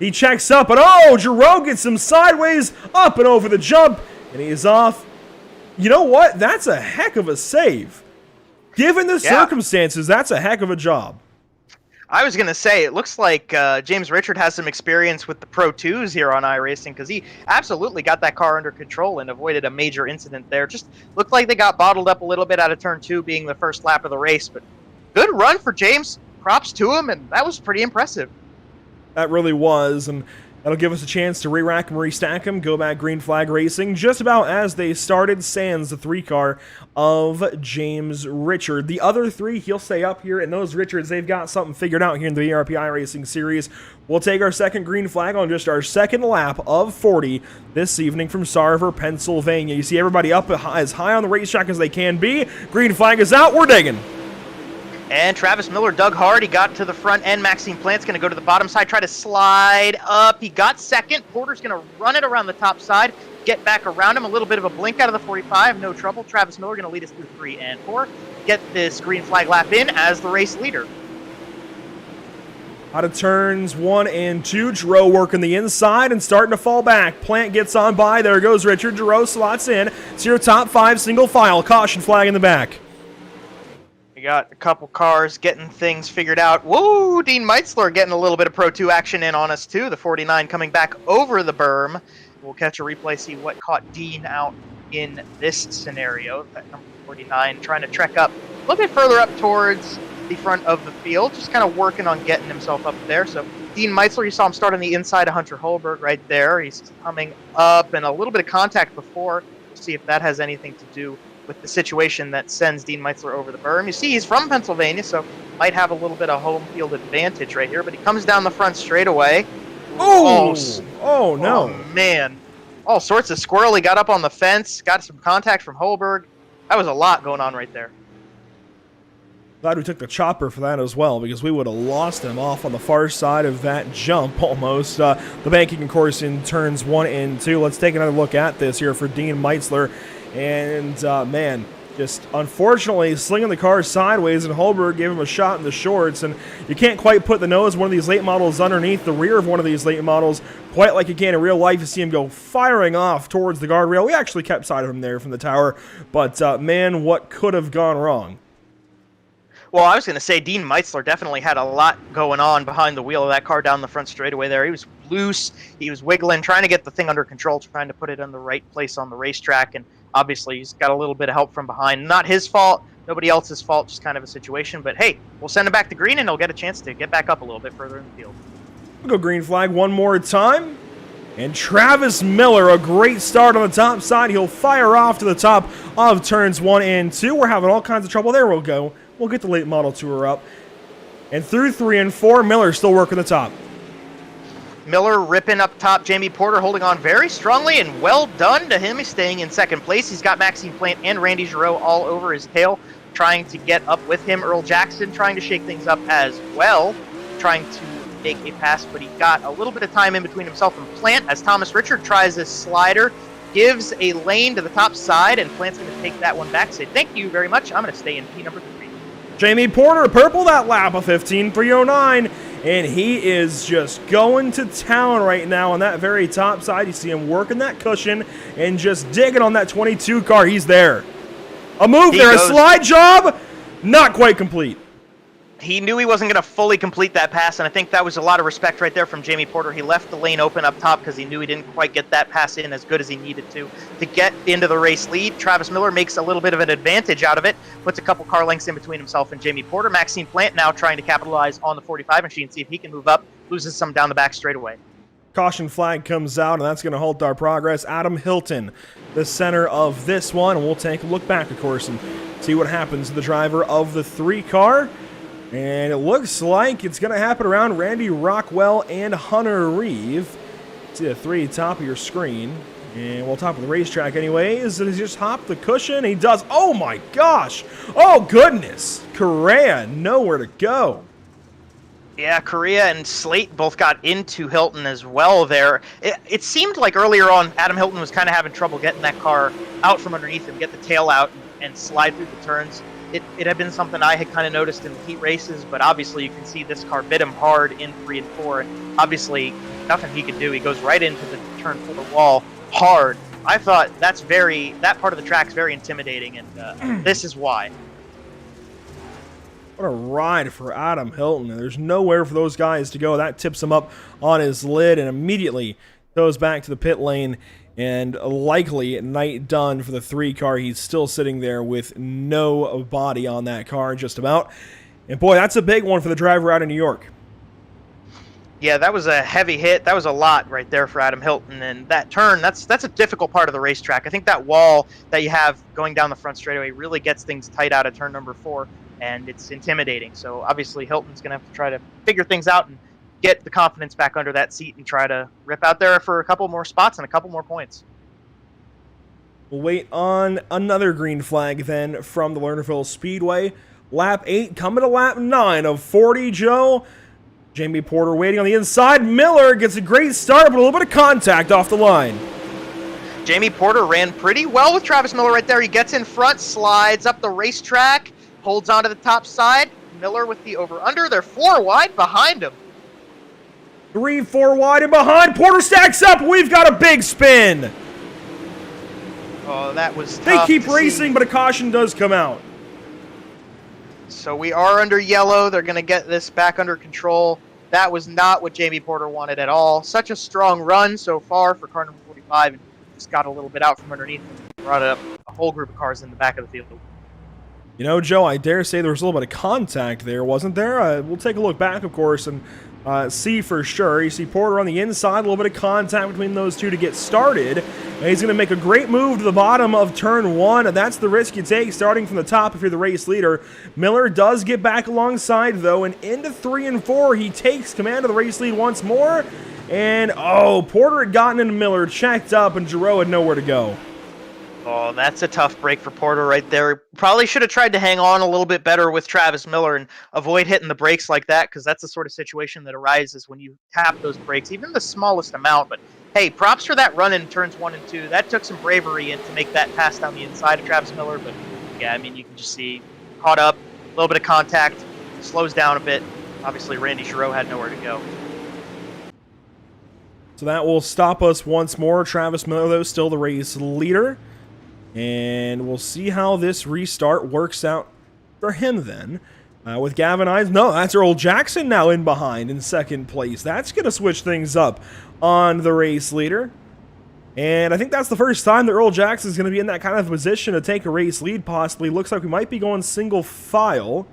He checks up, and oh, Giroux gets him sideways, up and over the jump, and he's off. You know what? That's a heck of a save. Given the circumstances, that's a heck of a job. I was going to say, it looks like James Richard has some experience with the Pro 2s here on iRacing, because he absolutely got that car under control and avoided a major incident there. Just looked like they got bottled up a little bit out of turn 2, being the first lap of the race. But good run for James. Props to him, and that was pretty impressive. That really was, and that'll give us a chance to re-rack and restack them, go back Green Flag Racing, just about as they started, sans the 3-car of James Richard. The other 3, he'll stay up here, and those Richards, they've got something figured out here in the BRP iRacing Series. We'll take our second green flag on just our second lap of 40 this evening from Sarver, Pennsylvania. You see everybody up as high on the racetrack as they can be. Green flag is out, we're digging. And Travis Miller dug hard. He got to the front end. Maxime Plant's going to go to the bottom side, try to slide up. He got second. Porter's going to run it around the top side, get back around him. A little bit of a blink out of the 45. No trouble. Travis Miller going to lead us through 3 and 4. Get this green flag lap in as the race leader. Out of turns 1 and 2, Giroux working the inside and starting to fall back. Plant gets on by. There goes Richard. Giroux slots in. It's your top 5 single file. Caution flag in the back. We got a couple cars getting things figured out. Whoa, Dean Meitzler getting a little bit of Pro 2 action in on us too. The 49 coming back over the berm. We'll catch a replay, see what caught Dean out in this scenario. That number 49 trying to trek up a little bit further up towards the front of the field, just kind of working on getting himself up there. So Dean Meitzler, you saw him start on the inside of Hunter Holberg right there. He's coming up and a little bit of contact before. We'll see if that has anything to do with the situation that sends Dean Meitzler over the berm. You see, he's from Pennsylvania, so might have a little bit of home field advantage right here, but he comes down the front straightaway. Oh no. Oh, man. All sorts of squirrel. He got up on the fence, got some contact from Holberg. That was a lot going on right there. Glad we took the chopper for that as well, because we would have lost him off on the far side of that jump almost. The banking, of course, in turns 1 and 2. Let's take another look at this here for Dean Meitzler. And, man, just unfortunately slinging the car sideways, and Holberg gave him a shot in the shorts. And you can't quite put the nose of one of these late models underneath the rear of one of these late models quite like you can in real life. You see him go firing off towards the guardrail. We actually kept sight of him there from the tower. But, man, what could have gone wrong? Well, I was going to say Dean Meitzler definitely had a lot going on behind the wheel of that car down the front straightaway there. He was loose, he was wiggling, trying to get the thing under control, trying to put it in the right place on the racetrack, and obviously he's got a little bit of help from behind. Not his fault, nobody else's fault, just kind of a situation. But hey, we'll send him back to green, and he'll get a chance to get back up a little bit further in the field. We'll go green flag one more time. And Travis Miller, a great start on the top side. He'll fire off to the top of turns 1 and 2. We're having all kinds of trouble. There we'll go. We'll get the late model tour up. And through 3 and 4, Miller still working the top. Miller ripping up top. Jamie Porter holding on very strongly, and well done to him. He's staying in second place. He's got Maxime Plant and Randy Giroux all over his tail, trying to get up with him. Earl Jackson trying to shake things up as well, trying to make a pass, but he got a little bit of time in between himself and Plant as Thomas Richard tries this slider, gives a lane to the top side, and Plant's going to take that one back. Say thank you very much. I'm going to stay in P number 3. Jamie Porter, purple that lap of 15.309, and he is just going to town right now on that very top side. You see him working that cushion and just digging on that 22 car. He's there. A move there, a slide job, not quite complete. He knew he wasn't going to fully complete that pass, and I think that was a lot of respect right there from Jamie Porter. He left the lane open up top because he knew he didn't quite get that pass in as good as he needed to get into the race lead. Travis Miller makes a little bit of an advantage out of it, puts a couple car lengths in between himself and Jamie Porter. Maxime Plant now trying to capitalize on the 45 machine, see if he can move up, loses some down the back straightaway. Caution flag comes out, and that's going to halt our progress. Adam Hilton, the center of this one, and we'll take a look back, of course, and see what happens to the driver of the 3 car. And it looks like it's going to happen around Randy Rockwell and Hunter Reeve. See the 3 top of your screen. And we'll top of the racetrack anyways. Does he just hop the cushion? He does. Oh my gosh. Oh goodness. Correa, nowhere to go. Yeah, Correa and Slate both got into Hilton as well there. It seemed like earlier on Adam Hilton was kind of having trouble getting that car out from underneath him, get the tail out and slide through the turns. It had been something I had kind of noticed in the heat races, but obviously you can see this car bit him hard in 3 and 4, and obviously nothing he could do. He goes right into the turn 4 wall hard. I thought that part of the track's very intimidating, and this is why. What a ride for Adam Hilton. There's nowhere for those guys to go. That tips him up on his lid and immediately goes back to the pit lane. And likely night done for the 3 car. He's still sitting there with no body on that car, just about. And boy, that's a big one for the driver out of New York. Yeah, that was a heavy hit. That was a lot right there for Adam Hilton. And that turn, that's a difficult part of the racetrack. I think that wall that you have going down the front straightaway really gets things tight out of turn number 4, and it's intimidating. So obviously Hilton's going to have to try to figure things out and get the confidence back under that seat and try to rip out there for a couple more spots and a couple more points. We'll wait on another green flag then from the Lernerville Speedway. Lap 8 coming to lap 9 of 40, Joe. Jamie Porter waiting on the inside. Miller gets a great start, but a little bit of contact off the line. Jamie Porter ran pretty well with Travis Miller right there. He gets in front, slides up the racetrack, holds onto the top side. Miller with the over-under. They're 4 wide behind him. 3, 4 wide and behind. Porter stacks up. We've got a big spin. Oh, that was tough. They keep racing, but a caution does come out. So we are under yellow. They're going to get this back under control. That was not what Jamie Porter wanted at all. Such a strong run so far for car number 45. And just got a little bit out from underneath and brought up a whole group of cars in the back of the field. You know, Joe, I dare say there was a little bit of contact there, wasn't there? We'll take a look back, of course, and see for sure. You see Porter on the inside, a little bit of contact between those two to get started. And he's going to make a great move to the bottom of turn 1, and that's the risk you take starting from the top if you're the race leader. Miller does get back alongside, though, and into 3 and 4, he takes command of the race lead once more. And, oh, Porter had gotten into Miller, checked up, and Giroux had nowhere to go. Oh, that's a tough break for Porter right there. Probably should have tried to hang on a little bit better with Travis Miller and avoid hitting the brakes like that, because that's the sort of situation that arises when you tap those brakes, even the smallest amount. But hey, props for that run in turns 1 and 2. That took some bravery in to make that pass down the inside of Travis Miller. But yeah, I mean, you can just see caught up, a little bit of contact, slows down a bit. Obviously, Randy Giroux had nowhere to go. So that will stop us once more. Travis Miller, though, still the race leader. And we'll see how this restart works out for him then. With Gavin Ives, no, that's Earl Jackson now in behind in second place. That's going to switch things up on the race leader. And I think that's the first time that Earl Jackson is going to be in that kind of position to take a race lead, possibly. Looks like we might be going single file,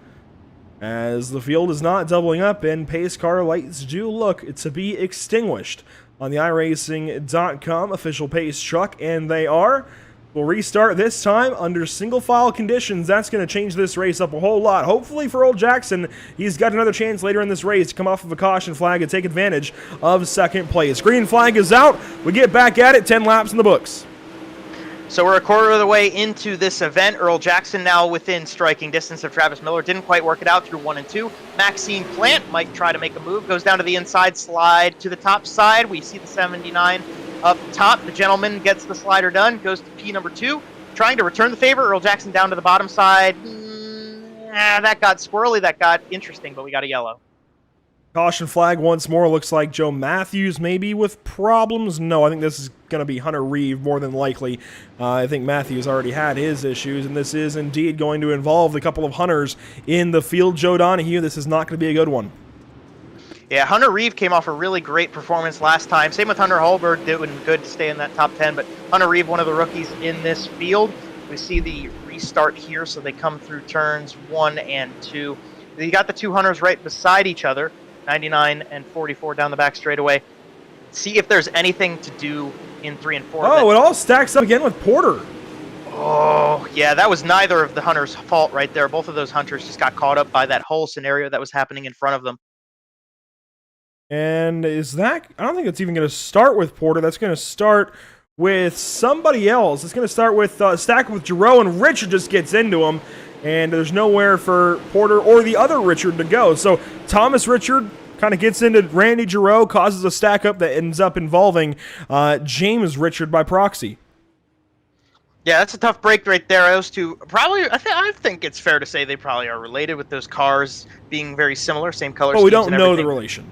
as the field is not doubling up, and pace car lights do look to be extinguished on the iRacing.com official pace truck, and they are. We'll restart this time under single file conditions. That's going to change this race up a whole lot. Hopefully for Earl Jackson, he's got another chance later in this race to come off of a caution flag and take advantage of second place. Green flag is out. We get back at it. 10 laps in the books. So we're a quarter of the way into this event. Earl Jackson now within striking distance of Travis Miller. Didn't quite work it out through 1 and 2. Maxine Plant might try to make a move. Goes down to the inside, slide to the top side. We see the 79 up top. The gentleman gets the slider done. Goes to P number 2. Trying to return the favor. Earl Jackson down to the bottom side. That got squirrely. That got interesting, but we got a yellow. Caution flag once more. Looks like Joe Matthews maybe with problems. No, I think this is going to be Hunter Reeve more than likely. I think Matthews already had his issues, and this is indeed going to involve a couple of Hunters in the field. Joe Donahue, this is not going to be a good one. Yeah, Hunter Reeve came off a really great performance last time. Same with Hunter Holberg, doing good to stay in that top 10, but Hunter Reeve, one of the rookies in this field. We see the restart here, so they come through turns 1 and 2. You got the two Hunters right beside each other, 99 and 44 down the back straightaway. See if there's anything to do in 3 and 4. Oh, it all stacks up again with Porter. Oh, yeah, that was neither of the Hunters' fault right there. Both of those Hunters just got caught up by that whole scenario that was happening in front of them. And is that... I don't think it's even going to start with Porter. That's going to start with somebody else. It's going to start with stack with Giroux, and Richard just gets into him. And there's nowhere for Porter or the other Richard to go. So Thomas Richard kind of gets into Randy Giroux, causes a stack up that ends up involving James Richard by proxy. Yeah, that's a tough break right there. Those two probably, I think it's fair to say they probably are related with those cars being very similar, same color schemes. But we don't and know everything. the relation.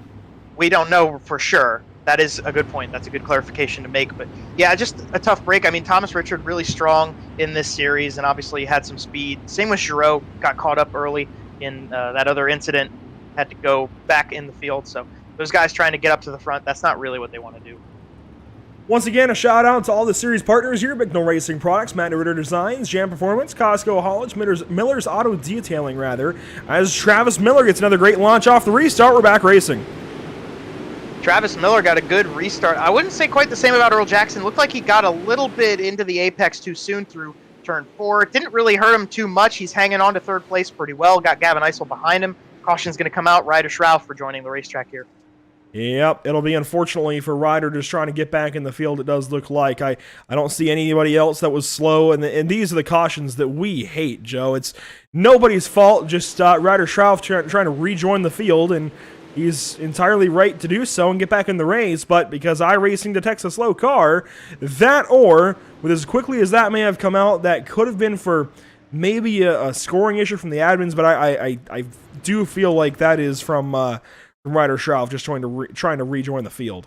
We don't know for sure. That is a good point. That's a good clarification to make. But yeah, just a tough break. I mean, Thomas Richard really strong in this series and obviously had some speed. Same with Giroux, got caught up early in that other incident, had to go back in the field. So those guys trying to get up to the front, that's not really what they want to do. Once again, a shout out to all the series partners here: Bicknell Racing Products, Matt Ritter Designs, Jam Performance, Costco Haulage, Miller's Auto Detailing, as Travis Miller gets another great launch off the restart. We're back racing. Travis Miller got a good restart. I wouldn't say quite the same about Earl Jackson. Looked like he got a little bit into the apex too soon through turn 4. It didn't really hurt him too much. He's hanging on to third place pretty well. Got Gavin Eisel behind him. Caution's going to come out. Ryder Schrauf for joining the racetrack here. Yep, it'll be unfortunately for Ryder just trying to get back in the field. It does look like I don't see anybody else that was slow, and these are the cautions that we hate, Joe. It's nobody's fault. Just Ryder Schrauf trying to rejoin the field, and he's entirely right to do so and get back in the race, but because iRacing detects a slow car, that or, with as quickly as that may have come out, that could have been for maybe a scoring issue from the admins, but I do feel like that is from Ryder Schrauf just trying to rejoin the field.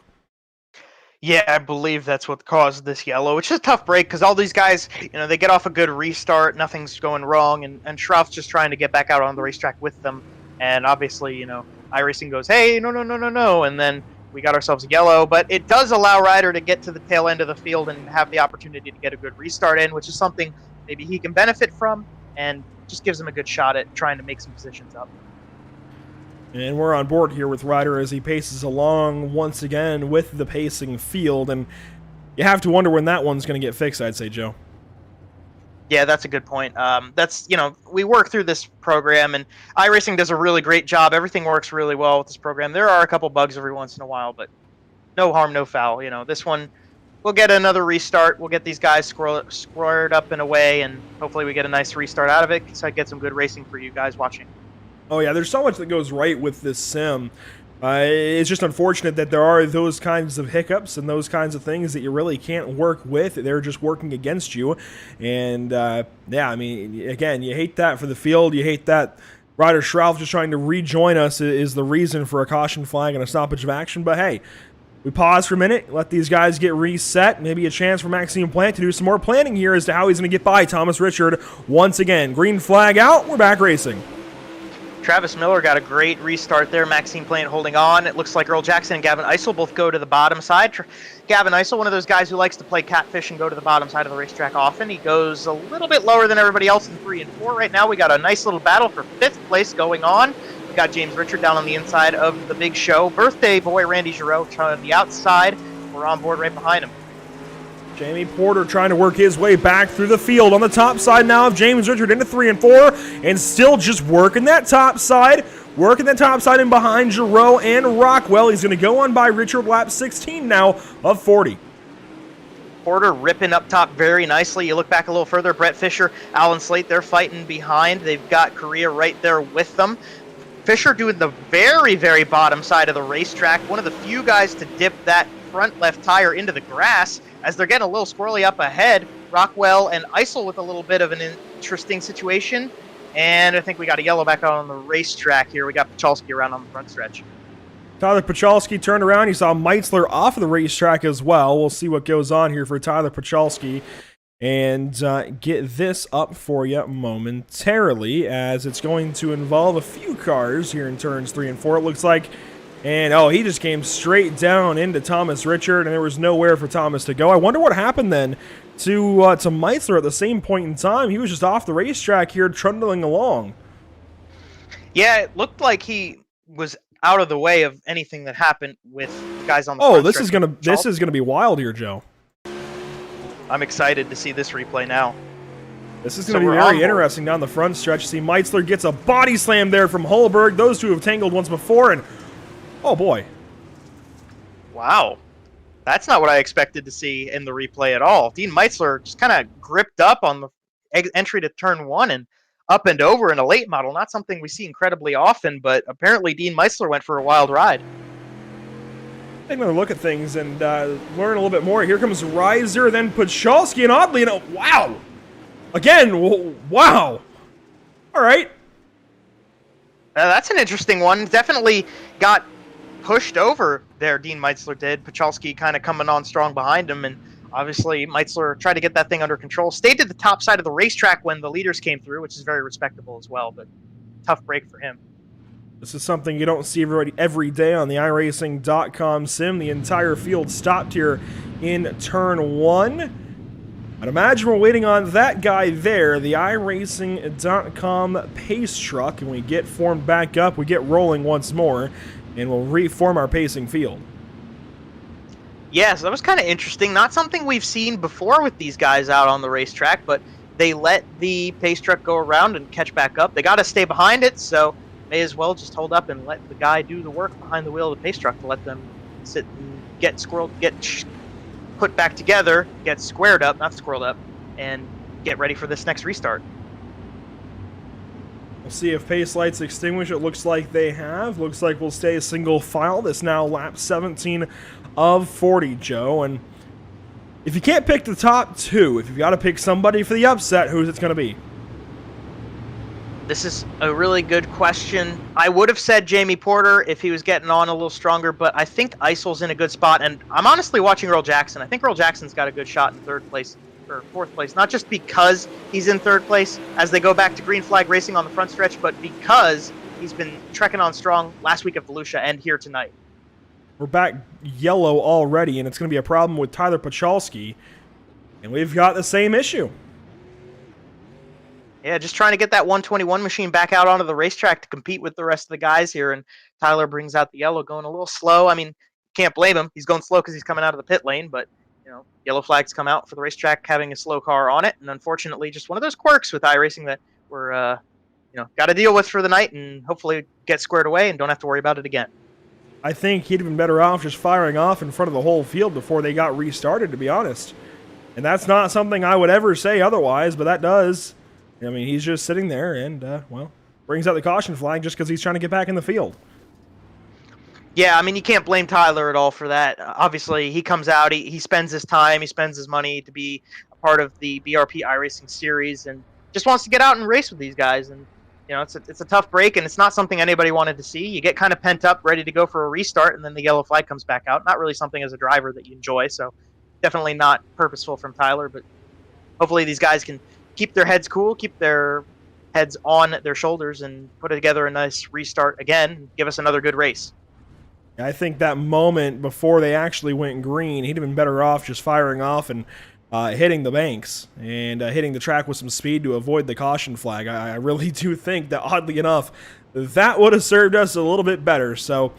Yeah, I believe that's what caused this yellow, which is a tough break because all these guys, they get off a good restart, nothing's going wrong, and Schrauf's just trying to get back out on the racetrack with them, and obviously, iRacing goes, hey, no, and then we got ourselves a yellow, but it does allow Ryder to get to the tail end of the field and have the opportunity to get a good restart in, which is something maybe he can benefit from, and just gives him a good shot at trying to make some positions up. And we're on board here with Ryder as he paces along once again with the pacing field, and you have to wonder when that one's going to get fixed, I'd say, Joe. Yeah, that's a good point. We work through this program, and iRacing does a really great job. Everything works really well with this program. There are a couple bugs every once in a while, but no harm, no foul. This one, we'll get another restart. We'll get these guys squared up in a way, and hopefully we get a nice restart out of it, so I get some good racing for you guys watching. Oh yeah, there's so much that goes right with this sim. It's just unfortunate that there are those kinds of hiccups and those kinds of things that you really can't work with. They're just working against you. And yeah, I mean, again, you hate that for the field. You hate that Ryder Schrauf just trying to rejoin us is the reason for a caution flag and a stoppage of action. But hey, we pause for a minute, let these guys get reset. Maybe a chance for Maxime Plant to do some more planning here as to how he's going to get by Thomas Richard once again. Green flag out. We're back racing. Travis Miller got a great restart there. Maxime Plant holding on. It looks like Earl Jackson and Gavin Eisel both go to the bottom side. Gavin Eisel, one of those guys who likes to play catfish and go to the bottom side of the racetrack often. He goes a little bit lower than everybody else in 3 and 4. Right now we got a nice little battle for 5th place going on. We got James Richard down on the inside of the big show. Birthday boy Randy Giroux on the outside. We're on board right behind him. Jamie Porter trying to work his way back through the field on the top side now of James Richard into 3 and 4, and still just working that top side and behind Giroux and Rockwell. He's going to go on by Richard lap 16 now of 40. Porter ripping up top very nicely. You look back a little further, Brett Fisher, Alan Slate, they're fighting behind. They've got Korea right there with them. Fisher doing the very, very bottom side of the racetrack. One of the few guys to dip that front left tire into the grass as they're getting a little squirrely up ahead. Rockwell and Eisel with a little bit of an interesting situation. And I think we got a yellow back out on the racetrack here. We got Pachalski around on the front stretch. Tyler Pachalski turned around. You saw Meitzler off of the racetrack as well. We'll see what goes on here for Tyler Pachalski and get this up for you momentarily, as it's going to involve a few cars here in turns 3 and 4, it looks like. And, oh, he just came straight down into Thomas Richard, and there was nowhere for Thomas to go. I wonder what happened then to Meitzler at the same point in time. He was just off the racetrack here, trundling along. Yeah, it looked like he was out of the way of anything that happened with the guys on the front this is gonna be wild here, Joe. I'm excited to see this replay now. This is going to be very interesting down the front stretch. See, Meitzler gets a body slam there from Holberg. Those two have tangled once before, and oh boy. Wow. That's not what I expected to see in the replay at all. Dean Meitzler just kind of gripped up on the entry to turn 1 and up and over in a late model. Not something we see incredibly often, but apparently Dean Meitzler went for a wild ride. Take another look at things and learn a little bit more. Here comes Reiser, then Pachalski, and oddly enough, wow. Again, wow. All right. That's an interesting one. Definitely got pushed over there, Dean Meitzler did. Pachalski kind of coming on strong behind him, and obviously Meitzler tried to get that thing under control. Stayed to the top side of the racetrack when the leaders came through, which is very respectable as well, but tough break for him. This is something you don't see every day on the iRacing.com sim. The entire field stopped here in turn 1. I'd imagine we're waiting on that guy there, the iRacing.com pace truck, and we get formed back up, we get rolling once more, and we'll reform our pacing field. Yes, that was kind of interesting. Not something we've seen before with these guys out on the racetrack, but they let the pace truck go around and catch back up. They got to stay behind it, so may as well just hold up and let the guy do the work behind the wheel of the pace truck to let them sit and get squirreled, get put back together, get squared up, not squirreled up, and get ready for this next restart. We'll see if pace lights extinguish. It looks like they have. Looks like we'll stay a single file. This now lap 17 of 40, Joe. And if you can't pick the top 2, if you've got to pick somebody for the upset, who's it going to be? This is a really good question. I would have said Jamie Porter if he was getting on a little stronger, but I think Eisel's in a good spot, and I'm honestly watching Earl Jackson. I think Earl Jackson's got a good shot in 3rd place, or 4th place, not just because he's in 3rd place as they go back to green flag racing on the front stretch, but because he's been trekking on strong last week at Volusia and here tonight. We're back yellow already, and it's going to be a problem with Tyler Pachalski, and we've got the same issue. Yeah, just trying to get that 121 machine back out onto the racetrack to compete with the rest of the guys here, and Tyler brings out the yellow, going a little slow. I mean, can't blame him. He's going slow because he's coming out of the pit lane, but, you know, yellow flags come out for the racetrack having a slow car on it, and unfortunately just one of those quirks with iRacing that we're, got to deal with for the night and hopefully get squared away and don't have to worry about it again. I think he'd have been better off just firing off in front of the whole field before they got restarted, to be honest. And that's not something I would ever say otherwise, but that does. I mean, he's just sitting there and, well, brings out the caution flag just because he's trying to get back in the field. Yeah, I mean, you can't blame Tyler at all for that. Obviously, he comes out, he spends his time, he spends his money to be a part of the BRP iRacing series and just wants to get out and race with these guys. And, you know, it's a tough break, and it's not something anybody wanted to see. You get kind of pent up, ready to go for a restart, and then the yellow flag comes back out. Not really something as a driver that you enjoy, so definitely not purposeful from Tyler, but hopefully these guys can keep their heads cool, keep their heads on their shoulders, and put together a nice restart again and give us another good race. I think that moment before they actually went green, he'd have been better off just firing off and hitting the banks and hitting the track with some speed to avoid the caution flag. I really do think that, oddly enough, that would have served us a little bit better. So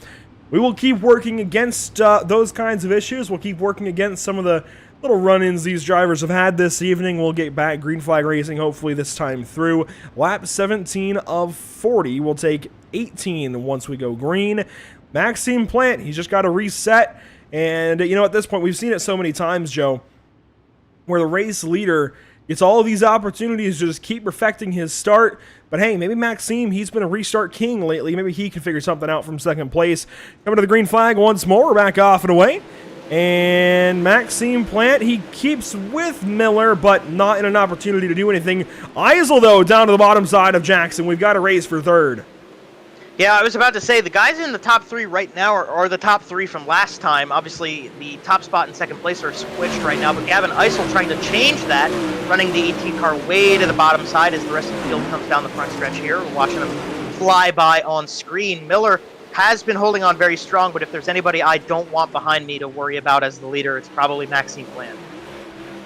we will keep working against those kinds of issues. We'll keep working against some of the little run-ins these drivers have had this evening. We'll get back green flag racing hopefully this time through. Lap 17 of 40. We'll take 18 once we go green. Maxime Plant, he's just got to reset. And, you know, at this point, we've seen it so many times, Joe, where the race leader gets all of these opportunities to just keep perfecting his start. But hey, maybe Maxime, he's been a restart king lately. Maybe he can figure something out from second place. Coming to the green flag once more. We're back off and away. And Maxime Plant, he keeps with Miller, but not in an opportunity to do anything. Eisel, though, down to the bottom side of Jackson. We've got a race for third. Yeah, I was about to say, the guys in the top three right now are the top three from last time. Obviously, the top spot and second place are switched right now, but Gavin Eisel trying to change that, running the 18 car way to the bottom side as the rest of the field comes down the front stretch here. We're watching him fly by on screen. Miller has been holding on very strong, but if there's anybody I don't want behind me to worry about as the leader, it's probably Maxime Plant.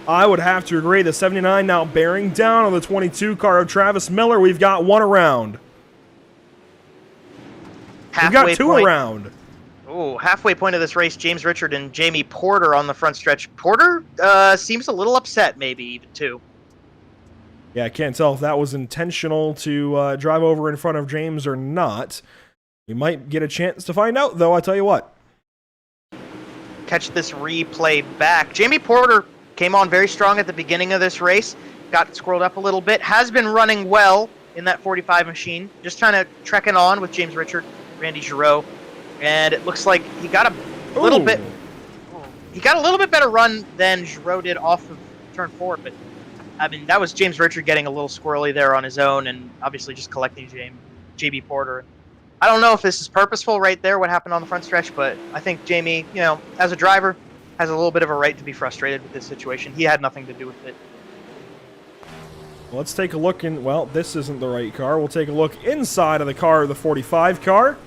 I would have to agree. The 79 now bearing down on the 22 car of Travis Miller. We've got one around. We've got two around. Oh, halfway point of this race, James Richard and Jamie Porter on the front stretch. Porter seems a little upset, maybe even too. Yeah, I can't tell if that was intentional to drive over in front of James or not. We might get a chance to find out, though, I tell you what. Catch this replay back. Jamie Porter came on very strong at the beginning of this race. Got squirreled up a little bit. Has been running well in that 45 machine. Just trying to trek it on with James Richard, Randy Giroux, and it looks like he got a little bit. He got a little bit better run than Giroux did off of turn 4, but I mean that was James Richard getting a little squirrely there on his own, and obviously just collecting JB Porter. I don't know if this is purposeful right there, what happened on the front stretch, but I think Jamie, you know, as a driver, has a little bit of a right to be frustrated with this situation. He had nothing to do with it. Let's take a look in, well, this isn't the right car. We'll take a look inside of the car, the 45 car,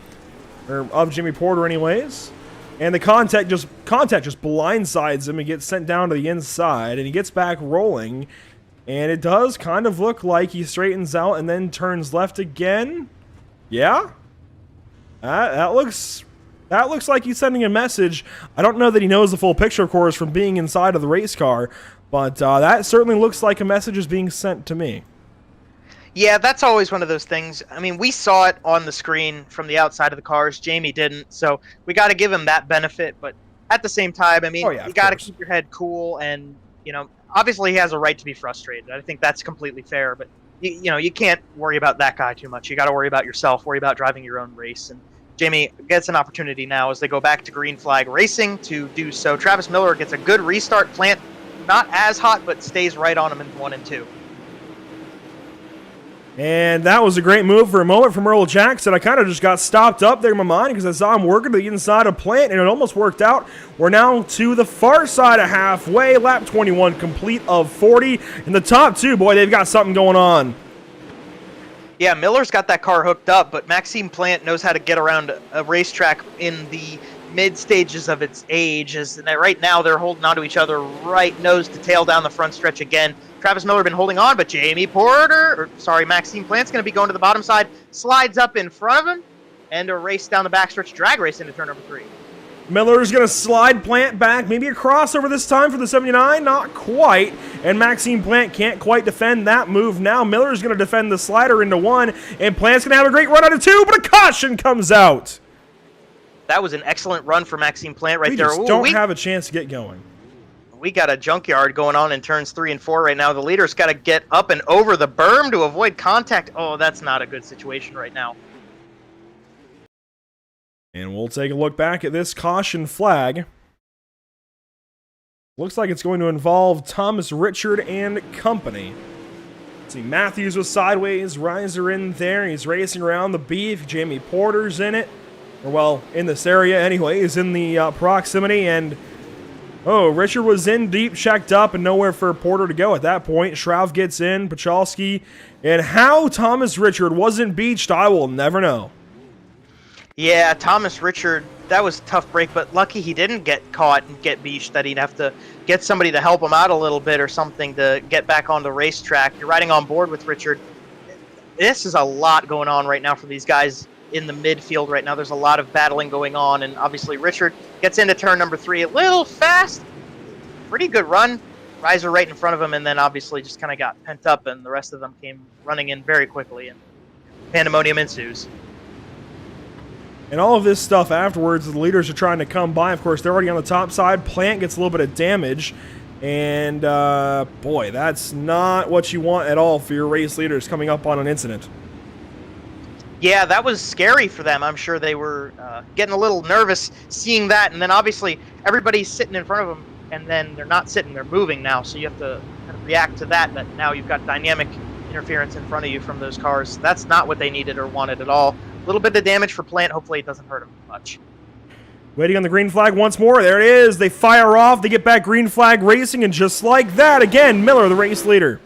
or of Jimmy Porter anyways. And the contact just blindsides him and gets sent down to the inside, and he gets back rolling. And it does kind of look like he straightens out and then turns left again. Yeah? That looks like he's sending a message. I don't know that he knows the full picture, of course, from being inside of the race car. But that certainly looks like a message is being sent to me. Yeah, that's always one of those things. I mean, we saw it on the screen from the outside of the cars. Jamie didn't, so we got to give him that benefit. But at the same time, I mean, you got to keep your head cool. And, you know, obviously he has a right to be frustrated. I think that's completely fair. But, you know, you can't worry about that guy too much. You got to worry about yourself, worry about driving your own race. And Jamie gets an opportunity now as they go back to green flag racing to do so. Travis Miller gets a good restart. Plant not as hot, but stays right on him in 1 and 2. And that was a great move for a moment from Earl Jackson. I kind of just got stopped up there in my mind because I saw him working to the inside of Plant, and it almost worked out. We're now to the far side of halfway. Lap 21 complete of 40. In the top two, boy, they've got something going on. Yeah, Miller's got that car hooked up, but Maxime Plant knows how to get around a racetrack in the mid stages of its age. As right now they're holding on to each other right nose to tail down the front stretch again. Travis Miller been holding on, but Maxime Plant's going to be going to the bottom side, slides up in front of him, and a race down the backstretch, drag race into turn number 3. Miller's going to slide Plant back, maybe a crossover this time for the 79, not quite, and Maxime Plant can't quite defend that move now. Miller's going to defend the slider into 1, and Plant's going to have a great run out of 2, but a caution comes out. That was an excellent run for Maxime Plant right we there. just don't have a chance to get going. We got a junkyard going on in turns 3 and 4 right now. The leader's got to get up and over the berm to avoid contact. Oh, that's not a good situation right now. And we'll take a look back at this caution flag. Looks like it's going to involve Thomas Richard and company. See, Matthews was sideways, Reiser in there. He's racing around the beef. Jamie Porter's in it. Or, well, in this area anyway. He's in the proximity, and oh, Richard was in deep, checked up, and nowhere for Porter to go at that point. Shroud gets in, Pachalski, and how Thomas Richard wasn't beached, I will never know. Yeah, Thomas Richard, that was a tough break, but lucky he didn't get caught and get beached, that he'd have to get somebody to help him out a little bit or something to get back on the racetrack. You're riding on board with Richard. This is a lot going on right now for these guys in the midfield right now. There's a lot of battling going on, and obviously Richard gets into turn number 3 a little fast. Pretty good run. Reiser right in front of him, and then obviously just kind of got pent up, and the rest of them came running in very quickly, and pandemonium ensues. And all of this stuff afterwards, the leaders are trying to come by. Of course, they're already on the top side. Plant gets a little bit of damage. And, boy, that's not what you want at all for your race leaders coming up on an incident. Yeah, that was scary for them. I'm sure they were getting a little nervous seeing that. And then, obviously, everybody's sitting in front of them. And then they're not sitting, they're moving now. So you have to kind of react to that now you've got dynamic interference in front of you from those cars. That's not what they needed or wanted at all. A little bit of damage for Plant. Hopefully it doesn't hurt him much. Waiting on the green flag once more. There it is. They fire off. They get back green flag racing. And just like that, again, Miller, the race leader.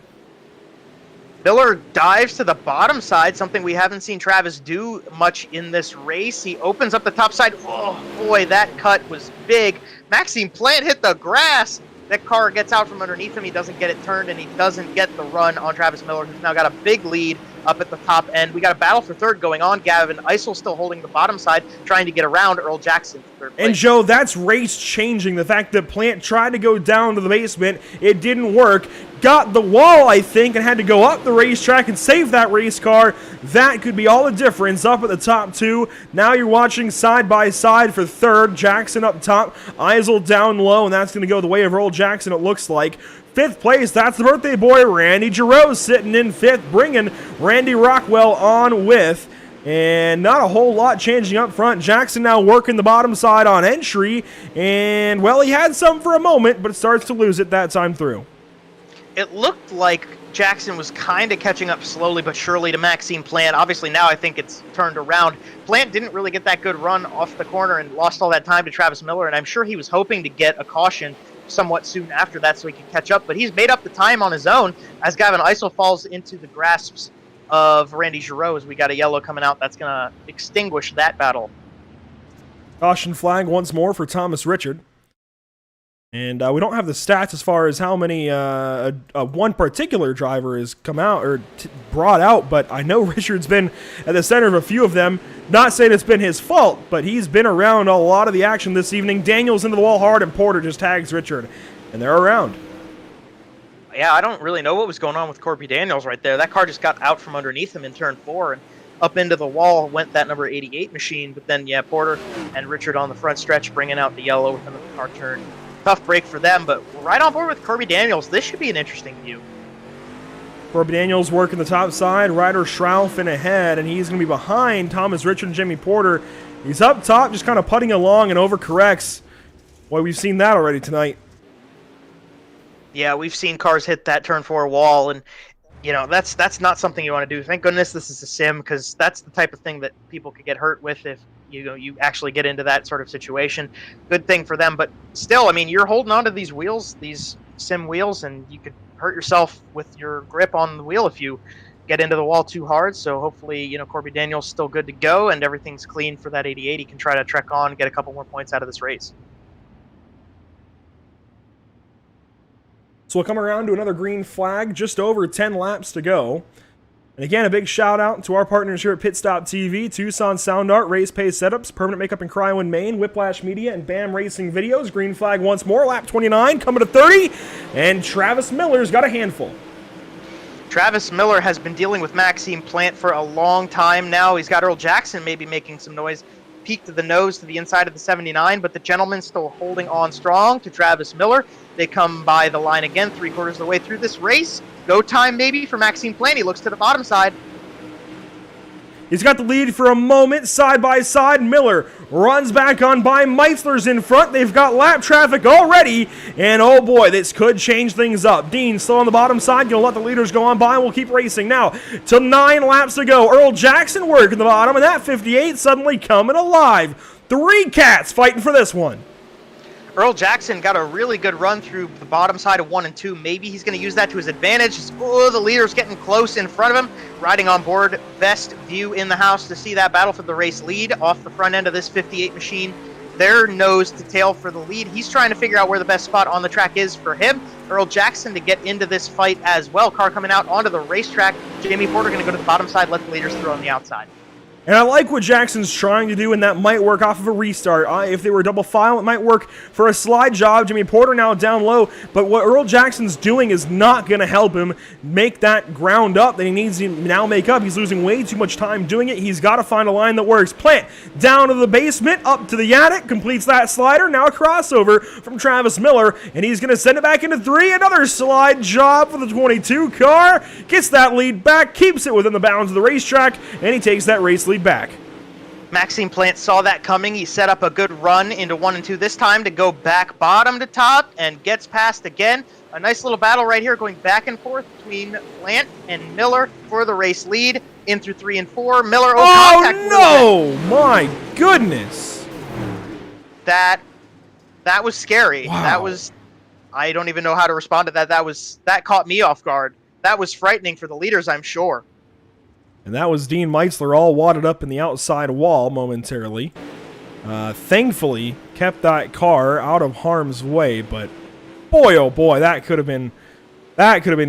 Miller dives to the bottom side, something we haven't seen Travis do much in this race. He opens up the top side. Oh, boy, that cut was big. Maxime Plant hit the grass. That car gets out from underneath him. He doesn't get it turned, and he doesn't get the run on Travis Miller, who's now got a big lead up at the top end. We got a battle for third going on. Gavin Eisel still holding the bottom side, trying to get around Earl Jackson for third place. And Joe, that's race changing. The fact that Plant tried to go down to the basement, it didn't work. Got the wall, I think, and had to go up the racetrack and save that race car. That could be all the difference up at the top 2. Now you're watching side by side for third. Jackson up top, Eisel down low, and that's going to go the way of Earl Jackson, it looks like. 5th place, that's the birthday boy, Randy Giroux, sitting in 5th, bringing Randy Rockwell on with. And not a whole lot changing up front. Jackson now working the bottom side on entry. And, well, he had some for a moment, but starts to lose it that time through. It looked like Jackson was kind of catching up slowly but surely to Maxime Plant. Obviously, now I think it's turned around. Plant didn't really get that good run off the corner and lost all that time to Travis Miller, and I'm sure he was hoping to get a caution somewhat soon after that so he could catch up, but he's made up the time on his own as Gavin Eisel falls into the grasps of Randy Giroux as we got a yellow coming out. That's going to extinguish that battle. Caution flag once more for Thomas Richard. And we don't have the stats as far as how many one particular driver has come out or brought out, but I know Richard's been at the center of a few of them. Not saying it's been his fault, but he's been around a lot of the action this evening. Daniels into the wall hard, and Porter just tags Richard, and they're around. Yeah, I don't really know what was going on with Corby Daniels right there. That car just got out from underneath him in turn 4, and up into the wall went that number 88 machine. But then, yeah, Porter and Richard on the front stretch bringing out the yellow within the car turn. Tough break for them, but we're right on board with Corby Daniels. This should be an interesting view. Corby Daniels working the top side. Ryder Schrauf in ahead, and he's going to be behind Thomas Richard and Jimmy Porter. He's up top, just kind of putting along and overcorrects. Boy, we've seen that already tonight. Yeah, we've seen cars hit that turn 4 wall, and you know that's not something you want to do. Thank goodness this is a sim, because that's the type of thing that people could get hurt with if you actually get into that sort of situation. Good thing for them, but still, I mean, you're holding on to these wheels, these sim wheels, and you could hurt yourself with your grip on the wheel if you get into the wall too hard. So hopefully, Corby Daniels still good to go and everything's clean for that 88. He can try to trek on and get a couple more points out of this race. So we'll come around to another green flag, just over 10 laps to go. And again, a big shout out to our partners here at PitStop TV, Tucson Sound Art, Race Pace Setups, Permanent Makeup in Cryo in Maine, Whiplash Media, and BAM Racing Videos. Green flag once more, lap 29, coming to 30, and Travis Miller's got a handful. Travis Miller has been dealing with Maxime Plant for a long time now. He's got Earl Jackson maybe making some noise. peak to the nose to the inside of the 79, but the gentleman still holding on strong to Travis Miller. They come by the line again, 3/4 of the way through this race. Go time maybe for Maxime Plant. He looks to the bottom side. He's got the lead for a moment, side by side. Miller runs back on by. Meitzler's in front. They've got lap traffic already, and oh boy, this could change things up. Dean still on the bottom side, gonna let the leaders go on by, and we'll keep racing now to 9 laps to go. Earl Jackson working the bottom, and that 58 suddenly coming alive. 3 cats fighting for this one. Earl Jackson got a really good run through the bottom side of 1 and 2. Maybe he's going to use that to his advantage. Oh, the leader's getting close in front of him. Riding on board, best view in the house to see that battle for the race lead off the front end of this 58 machine. Their nose to tail for the lead. He's trying to figure out where the best spot on the track is for him. Earl Jackson to get into this fight as well. Car coming out onto the racetrack. Jamie Porter going to go to the bottom side, let the leaders through on the outside. And I like what Jackson's trying to do, and that might work off of a restart. If they were double file, it might work for a slide job. Jimmy Porter now down low, but what Earl Jackson's doing is not going to help him make that ground up that he needs to now make up. He's losing way too much time doing it. He's got to find a line that works. Plant down to the basement, up to the attic, completes that slider. Now a crossover from Travis Miller, and he's going to send it back into 3. Another slide job for the 22 car. Gets that lead back, keeps it within the bounds of the racetrack, and he takes that race lead back. Maxime Plant saw that coming. He set up a good run into 1 and 2 this time to go back bottom to top and gets past again. A nice little battle right here going back and forth between Plant and Miller for the race lead. In through 3 and 4. Miller, oh no! My goodness! That was scary. Wow. That was, I don't even know how to respond to that. That caught me off guard. That was frightening for the leaders, I'm sure. And that was Dean Meitzler all wadded up in the outside wall momentarily. Thankfully, kept that car out of harm's way, but boy, oh boy, that could have been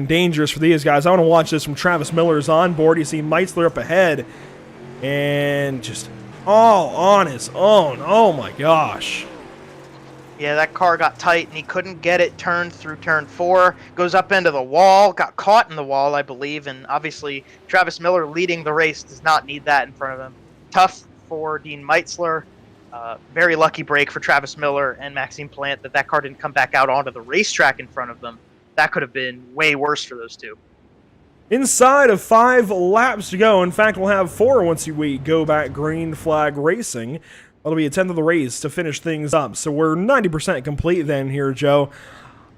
dangerous for these guys. I want to watch this from Travis Miller's onboard. You see Meitzler up ahead, and just all on his own. Oh my gosh. Yeah, that car got tight, and he couldn't get it turned through turn 4. Goes up into the wall, got caught in the wall, I believe, and obviously Travis Miller leading the race does not need that in front of him. Tough for Dean Meitzler. Very lucky break for Travis Miller and Maxime Plant that car didn't come back out onto the racetrack in front of them. That could have been way worse for those two. Inside of 5 laps to go. In fact, we'll have 4 once we go back green flag racing. That'll be a 10th of the race to finish things up. So we're 90% complete then here, Joe.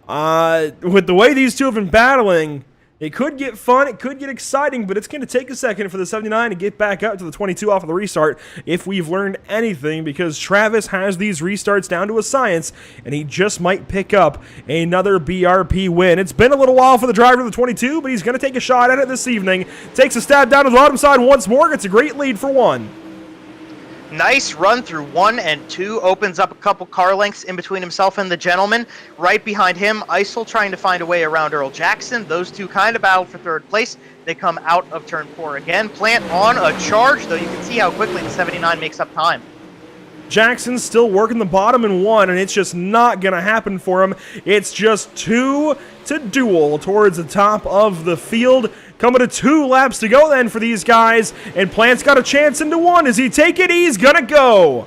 With the way these two have been battling, it could get fun, it could get exciting, but it's going to take a second for the 79 to get back up to the 22 off of the restart if we've learned anything, because Travis has these restarts down to a science, and he just might pick up another BRP win. It's been a little while for the driver of the 22, but he's going to take a shot at it this evening. Takes a stab down to the bottom side once more, gets a great lead for 1. Nice run through 1 and 2, opens up a couple car lengths in between himself and the gentleman. Right behind him, Eisel trying to find a way around Earl Jackson. Those two kind of battle for 3rd place. They come out of turn 4 again. Plant on a charge, though you can see how quickly the 79 makes up time. Jackson's still working the bottom in 1, and it's just not going to happen for him. It's just 2 to duel towards the top of the field. Coming to 2 laps to go then for these guys, and Plant's got a chance into 1. Does he take it? He's going to go.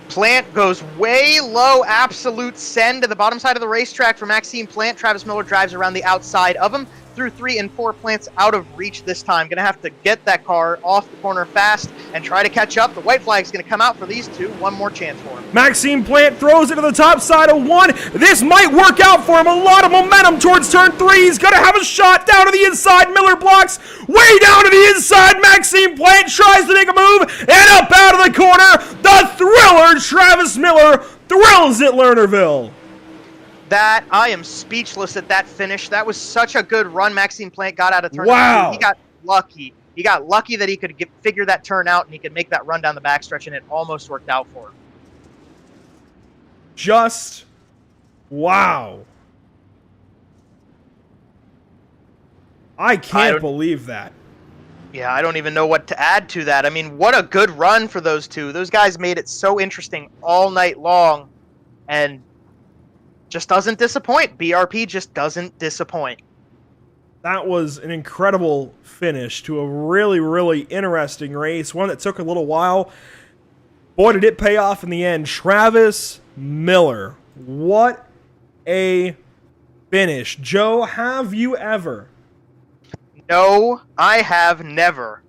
Plant goes way low, absolute send to the bottom side of the racetrack for Maxime Plant. Travis Miller drives around the outside of him. Through 3 and 4, Plant's out of reach this time. Going to have to get that car off the corner fast and try to catch up. The white flag's going to come out for these two. One more chance for him. Maxime Plant throws it to the top side of 1. This might work out for him. A lot of momentum towards turn 3. He's going to have a shot down to the inside. Miller blocks way down to the inside. Maxime Plant tries to make a move and up out of the corner. The thriller, Travis Miller, thrills at Lernerville. That, I am speechless at that finish. That was such a good run Maxime Plant got out of turn 2. He got lucky. He got lucky that he could figure that turn out and he could make that run down the backstretch, and it almost worked out for him. Just wow. I can't believe that. Yeah, I don't even know what to add to that. I mean, what a good run for those two. Those guys made it so interesting all night long, and just doesn't disappoint. BRP just doesn't disappoint. That was an incredible finish to a really, really interesting race. One that took a little while. Boy, did it pay off in the end. Travis Miller. What a finish. Joe, have you ever? No, I have never.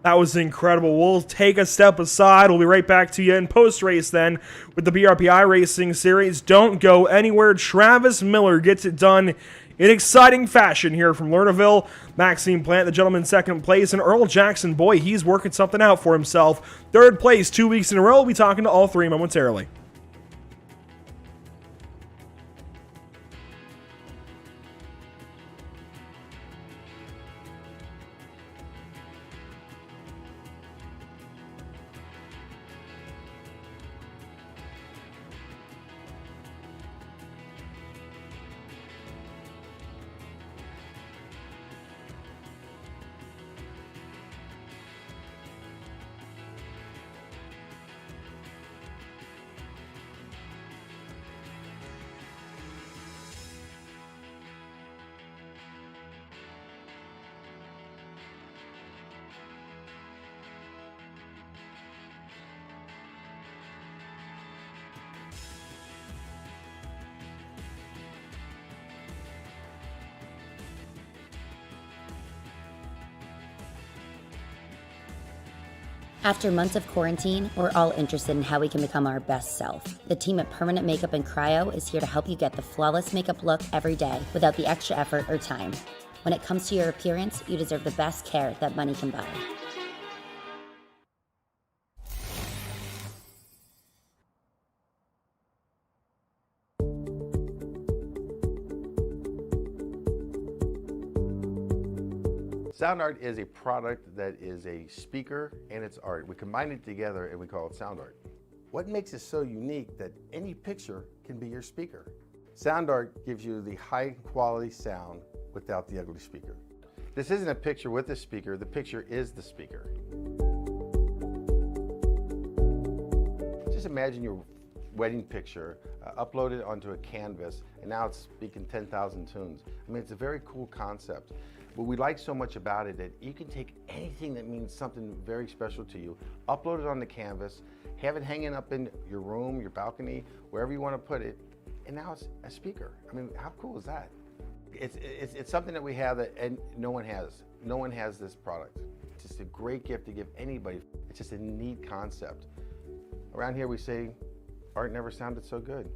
That was incredible. We'll take a step aside. We'll be right back to you in post-race then with the BRP iRacing series. Don't go anywhere. Travis Miller gets it done in exciting fashion here from Lernerville. Maxime Plant, the gentleman, second place. And Earl Jackson, boy, he's working something out for himself. Third place 2 weeks in a row. We'll be talking to all three momentarily. After months of quarantine, we're all interested in how we can become our best self. The team at Permanent Makeup and Cryo is here to help you get the flawless makeup look every day without the extra effort or time. When it comes to your appearance, you deserve the best care that money can buy. Sound Art is a product that is a speaker and it's art. We combine it together and we call it Sound Art. What makes it so unique that any picture can be your speaker? Sound Art gives you the high quality sound without the ugly speaker. This isn't a picture with a speaker, the picture is the speaker. Just imagine your wedding picture uploaded onto a canvas and now it's speaking 10,000 tunes. I mean, it's a very cool concept. What we like so much about it that you can take anything that means something very special to you, upload it on the canvas, have it hanging up in your room, your balcony, wherever you want to put it, and now it's a speaker. I mean, how cool is that? It's something that we have that and no one has. No one has this product. It's just a great gift to give anybody. It's just a neat concept. Around here we say, art never sounded so good.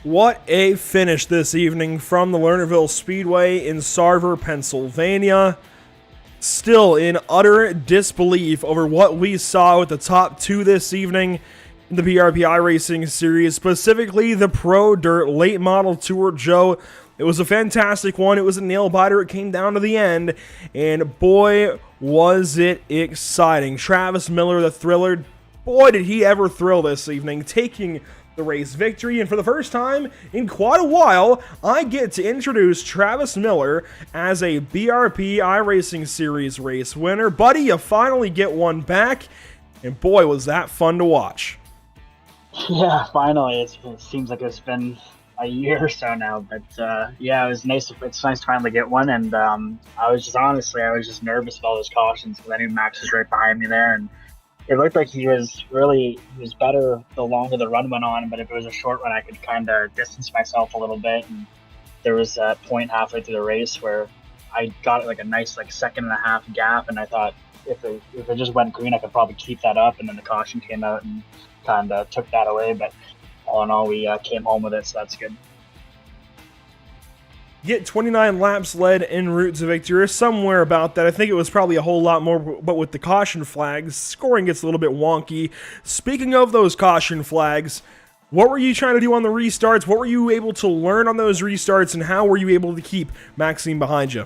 What a finish this evening from the Lernerville Speedway in Sarver, Pennsylvania. Still in utter disbelief over what we saw with the top two this evening in the BRP iRacing series, specifically the Pro Dirt Late Model Tour. Joe, it was a fantastic one. It was a nail-biter. It came down to the end, and boy, was it exciting. Travis Miller, the thriller, boy, did he ever thrill this evening, taking the race victory. And for the first time in quite a while, I get to introduce Travis Miller as a BRP iRacing Series race winner. Buddy, you finally get one back, and boy, was that fun to watch. Yeah, finally. It seems like it's been a year or so now, but yeah, it was nice. It's nice to finally get one, and I was just nervous with all those cautions because I knew Max was right behind me there, and it looked like he was better the longer the run went on, but if it was a short run, I could kind of distance myself a little bit. And there was a point halfway through the race where I got like a nice second and a half gap, and I thought if it just went green, I could probably keep that up. And then the caution came out and kind of took that away. But all in all, we came home with it, so that's good. get 29 laps led en route to victory, or somewhere about that. I think it was probably a whole lot more, but with the caution flags, scoring gets a little bit wonky. Speaking of those caution flags, what were you trying to do on the restarts? What were you able to learn on those restarts, and how were you able to keep Maxime behind you?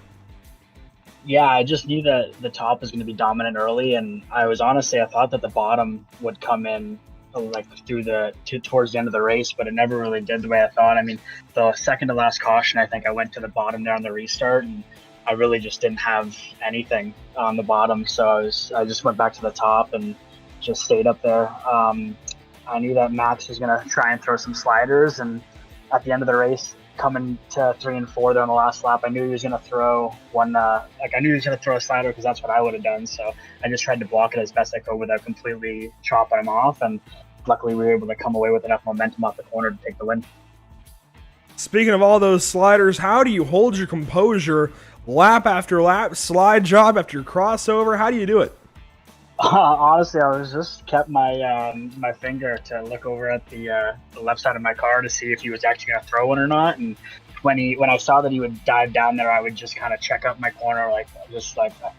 Yeah, I just knew that the top was going to be dominant early, and I thought that the bottom would come in like towards the end of the race, but it never really did the way I thought. I mean, the second to last caution, I think I went to the bottom there on the restart, and I really just didn't have anything on the bottom, so I just went back to the top and just stayed up there. I knew that Max was going to try and throw some sliders, and at the end of the race, coming to 3 and 4 there on the last lap, I knew he was going to throw one. I knew he was going to throw a slider because that's what I would have done. So I just tried to block it as best I could without completely chopping him off, and luckily we were able to come away with enough momentum off the corner to take the win. Speaking of all those sliders, how do you hold your composure lap after lap, slide job after crossover? How do you do it? Honestly, I was just kept my my finger to look over at the left side of my car to see if he was actually going to throw one or not. And when I saw that he would dive down there, I would just kind of check up my corner like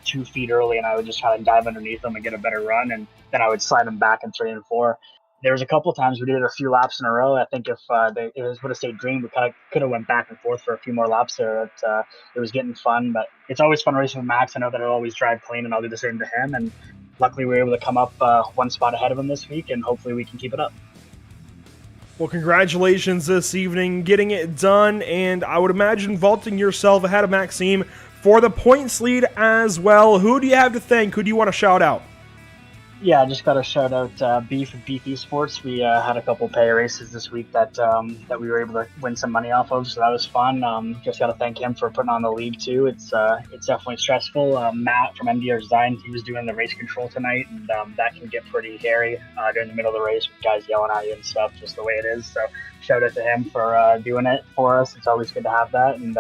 2 feet early, and I would just kind of dive underneath him and get a better run, and then I would slide him back in 3 and 4. There was a couple of times we did it a few laps in a row. I think if it would have stayed green, we kind of could have went back and forth for a few more laps there. It was getting fun, but it's always fun racing with Max. I know that I'll always drive clean, and I'll do the same to him. And luckily, we were able to come up one spot ahead of him this week, and hopefully we can keep it up. Well, congratulations this evening, getting it done, and I would imagine vaulting yourself ahead of Maxime for the points lead as well. Who do you have to thank? Who do you want to shout out? Yeah, I just got to shout out Beef and Beef Esports. We had a couple pay races this week that we were able to win some money off of, so that was fun. Just got to thank him for putting on the league too. It's definitely stressful. Matt from MDR Design, he was doing the race control tonight, and that can get pretty hairy during the middle of the race with guys yelling at you and stuff, just the way it is. So shout out to him for doing it for us. It's always good to have that, and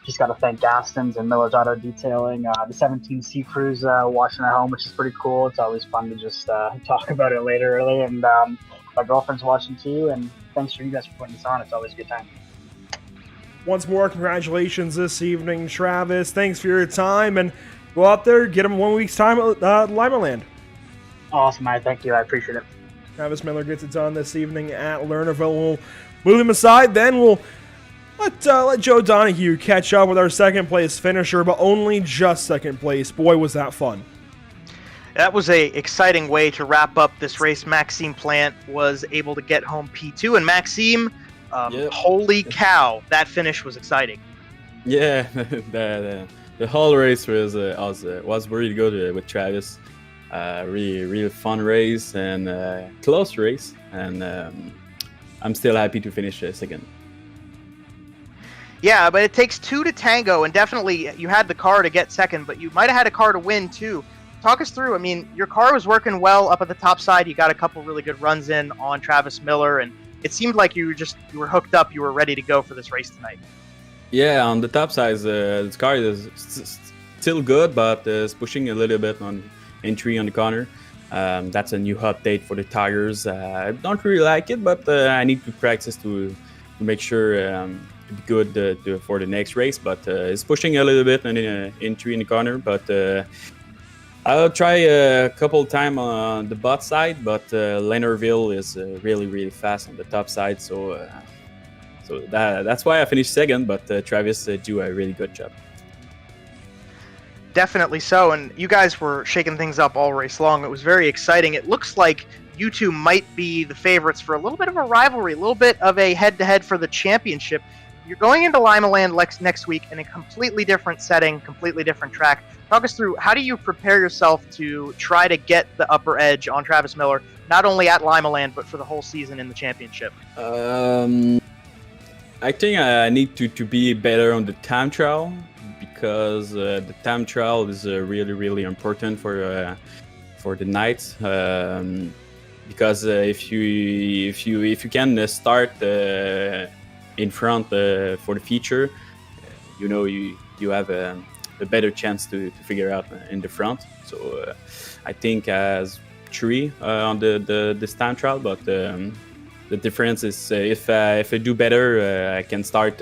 just got to thank Gaston's and Miller's Auto Detailing, the 17 Sea Crews watching at home, which is pretty cool. It's always fun to just talk about it later early, and my girlfriend's watching too, and thanks for you guys for putting this on. It's always a good time. Once more, congratulations this evening, Travis. Thanks for your time, and go out there, get him 1 week's time at Lima Land. Awesome, Mike. Thank you. I appreciate it. Travis Miller gets it done this evening at Lernerville. We'll move him aside, then we'll let Joe Donahue catch up with our second place finisher, but only just second place. Boy, was that fun. That was a exciting way to wrap up this race. Maxime Plant was able to get home P2, and Maxime, holy cow, that finish was exciting. Yeah, the whole race was really good with Travis. Really fun race and close race, and I'm still happy to finish second. Yeah, but it takes 2 to tango, and definitely you had the car to get second, but you might have had a car to win too. Talk us through. I mean, your car was working well up at the top side. You got a couple really good runs in on Travis Miller, and it seemed like you were hooked up. You were ready to go for this race tonight. Yeah, on the top side, the car is still good, but it's pushing a little bit on entry on the corner. That's a new update for the tires. I don't really like it, but I need to practice to make sure be good for the next race, but it's pushing a little bit on entry in the corner, but I'll try a couple times on the butt side, but Lernerville is really fast on the top side, so that's why I finished second, but Travis do a really good job. Definitely so, and you guys were shaking things up all race long. It was very exciting. It looks like you two might be the favorites for a little bit of a rivalry, a little bit of a head-to-head for the championship. You're going into Lima Land next week in a completely different setting, completely different track. Talk us through, how do you prepare yourself to try to get the upper edge on Travis Miller, not only at Lima Land, but for the whole season in the championship? I think I need to be better on the time trial, because the time trial is really important for the night. Because if you can start in front for the feature, you have a better chance to figure out in the front. So I think as 3 on this time trial, but the difference is if I do better, I can start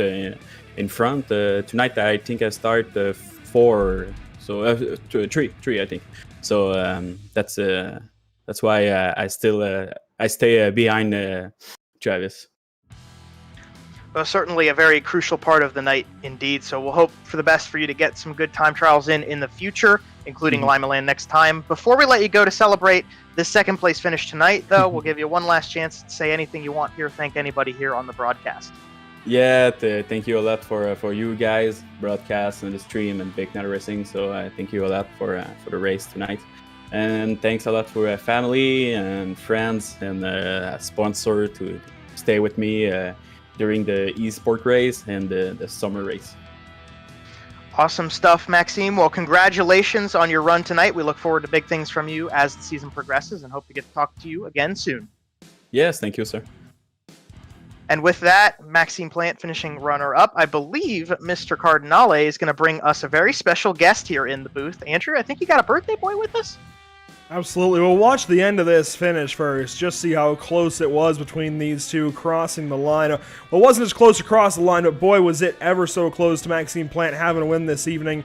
in front. Tonight I think I start 4, so 3 I think. So that's why I still I stay behind Travis. Well, certainly a very crucial part of the night indeed. So we'll hope for the best for you to get some good time trials in the future, including Lima Land next time. Before we let you go to celebrate this second place finish tonight, though, we'll give you one last chance to say anything you want here. Thank anybody here on the broadcast. Yeah, thank you a lot for you guys, broadcast and the stream and Big Net Racing. So thank you a lot for the race tonight. And thanks a lot for family and friends and sponsor to stay with me during the eSport race and the summer race. Awesome stuff, Maxime. Well, congratulations on your run tonight. We look forward to big things from you as the season progresses and hope to get to talk to you again soon. Yes, thank you, sir. And with that, Maxime Plant finishing runner-up. I believe Mr. Cardinale is going to bring us a very special guest here in the booth. Andrew, I think you got a birthday boy with us? Absolutely. We'll watch the end of this finish first, just see how close it was between these two crossing the line. Well, it wasn't as close across the line, but boy, was it ever so close to Maxime Plant having a win this evening.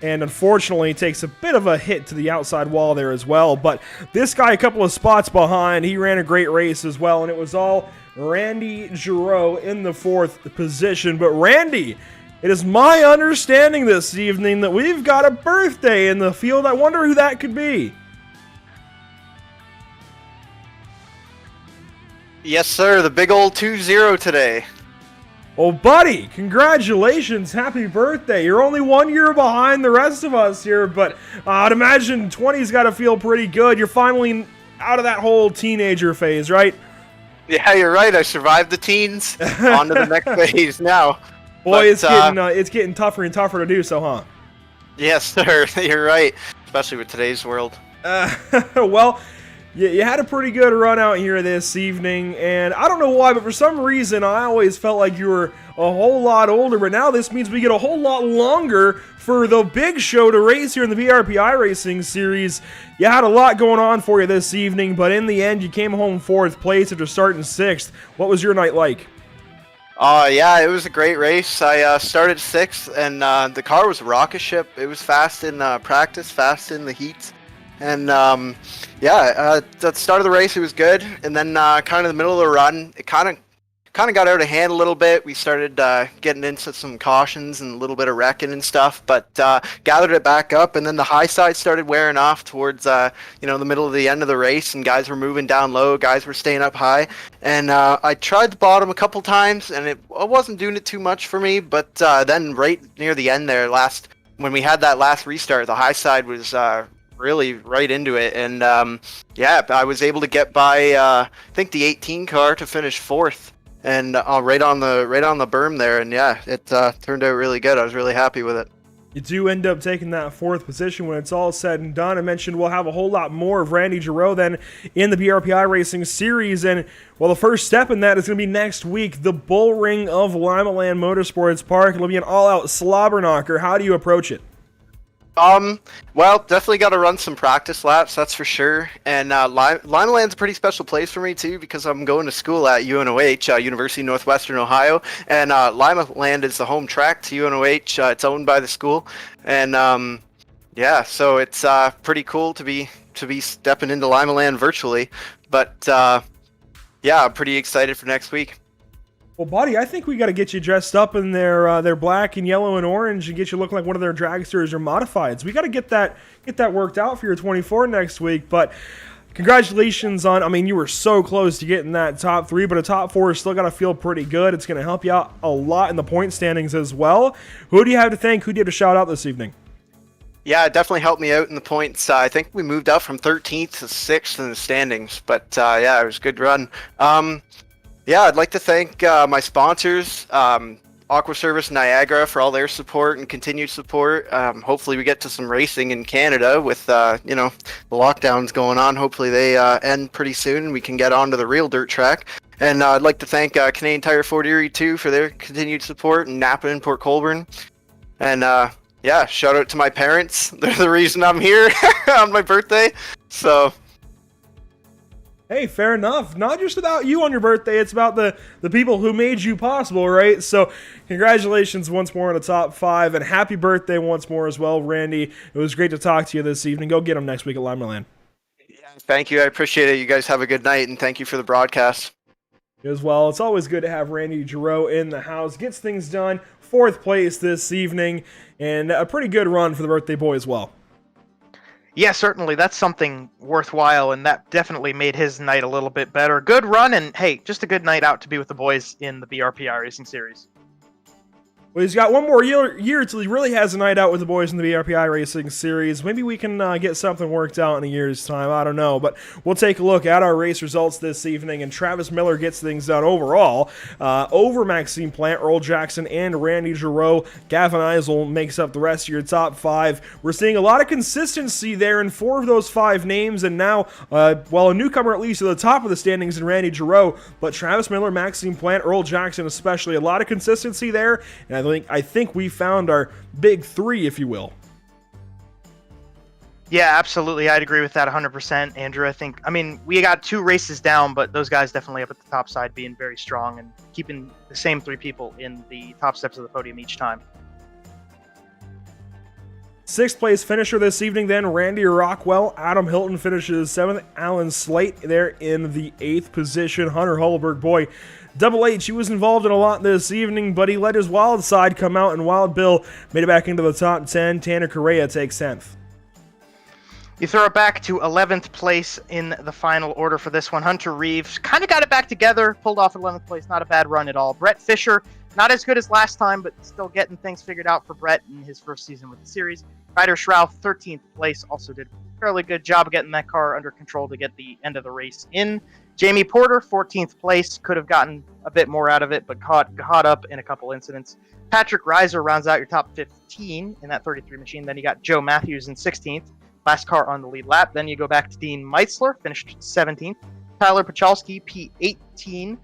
And unfortunately, takes a bit of a hit to the outside wall there as well. But this guy, a couple of spots behind, he ran a great race as well, and it was all Randy Giroux in the 4th position. But Randy, it is my understanding this evening that we've got a birthday in the field. I wonder who that could be. Yes, sir. The big old 2-0 today. Oh, buddy, congratulations. Happy birthday. You're only 1 year behind the rest of us here, but I'd imagine 20's got to feel pretty good. You're finally out of that whole teenager phase, right? Yeah, you're right. I survived the teens. On to the next phase now. Boy, but, it's getting tougher and tougher to do so, huh? Yes, sir. You're right. Especially with today's world. Well, you had a pretty good run out here this evening, and I don't know why, but for some reason I always felt like you were a whole lot older, but now this means we get a whole lot longer for the big show to race here in the BRP iRacing series. You had a lot going on for you this evening, but in the end you came home 4th place after starting 6th. What was your night like? Yeah, it was a great race. I started 6th, and the car was a rocket ship. It was fast in practice, fast in the heats. And at the start of the race, it was good. And then kind of the middle of the run, it kind of got out of hand a little bit. We started getting into some cautions and a little bit of wrecking and stuff, but gathered it back up. And then the high side started wearing off towards the middle of the end of the race, and guys were moving down low, guys were staying up high. And I tried the bottom a couple times, and I wasn't doing it too much for me. But then right near the end there, when we had that last restart, the high side was really right into it, and I was able to get by I think the 18 car to finish 4th, and right on the berm there, and it turned out really good. I was really happy with it. You do end up taking that 4th position when it's all said and done. I mentioned we'll have a whole lot more of Randy Giroux then in the BRP iRacing series, and well, the first step in that is going to be next week, the Bull Ring of Lima Land Motorsports Park. It'll be an all-out slobber knocker. How do you approach it? Well, definitely got to run some practice laps, that's for sure. And Lima Land's a pretty special place for me too, because I'm going to school at UNOH, University of Northwestern Ohio, and Lima Land is the home track to UNOH. It's owned by the school, and so it's pretty cool to be stepping into Lima Land virtually. But I'm pretty excited for next week. Well, buddy, I think we got to get you dressed up in their black and yellow and orange and get you looking like one of their dragsters or modifieds. We got to get that worked out for your 24 next week. But congratulations you were so close to getting that top 3, but a top 4 is still got to feel pretty good. It's going to help you out a lot in the point standings as well. Who do you have to thank? Who do you have to shout out this evening? Yeah, it definitely helped me out in the points. I think we moved up from 13th to 6th in the standings, but it was a good run. I'd like to thank my sponsors, Aqua Service Niagara, for all their support and continued support. Hopefully we get to some racing in Canada with, the lockdowns going on. Hopefully they end pretty soon and we can get onto the real dirt track. And I'd like to thank Canadian Tire Fort Erie, too, for their continued support, and Napa and Port Colborne. And, shout out to my parents. They're the reason I'm here on my birthday. So... Hey, fair enough. Not just about you on your birthday, it's about the people who made you possible, right? So congratulations once more on the top 5, and happy birthday once more as well, Randy. It was great to talk to you this evening. Go get them next week at Limerland. Yeah, thank you. I appreciate it. You guys have a good night, and thank you for the broadcast. As well, it's always good to have Randy Giroux in the house. Gets things done. 4th place this evening, and a pretty good run for the birthday boy as well. Yeah, certainly. That's something worthwhile, and that definitely made his night a little bit better. Good run, and hey, just a good night out to be with the boys in the BRP iRacing series. Well, he's got one more year till he really has a night out with the boys in the BRP iRacing series. Maybe we can get something worked out in a year's time. I don't know. But we'll take a look at our race results this evening. And Travis Miller gets things done overall. Over Maxime Plant, Earl Jackson, and Randy Giroux. Gavin Eisel makes up the rest of your top 5. We're seeing a lot of consistency there in 4 of those 5 names. And now, a newcomer at least to the top of the standings in Randy Giroux. But Travis Miller, Maxime Plant, Earl Jackson especially. A lot of consistency there. And I think we found our big 3, if you will. Yeah, absolutely. I'd agree with that 100%, Andrew. We got 2 races down, but those guys definitely up at the top side being very strong and keeping the same 3 people in the top steps of the podium each time. 6th place finisher this evening then, Randy Rockwell. Adam Hilton finishes 7th. Alan Slate there in the 8th position. Hunter Hullberg, boy, Double H, he was involved in a lot this evening, but he let his wild side come out, and Wild Bill made it back into the top 10. Tanner Correa takes 10th. You throw it back to 11th place in the final order for this one. Hunter Reeves kind of got it back together, pulled off 11th place. Not a bad run at all. Brett Fisher, not as good as last time, but still getting things figured out for Brett in his first season with the series. Ryder Schrauf, 13th place, also did a fairly good job of getting that car under control to get the end of the race in. Jamie Porter, 14th place, could have gotten a bit more out of it, but caught up in a couple incidents. Patrick Reiser rounds out your top 15 in that 33 machine. Then you got Joe Matthews in 16th, last car on the lead lap. Then you go back to Dean Meitzler, finished 17th. Tyler Pachalski, P18,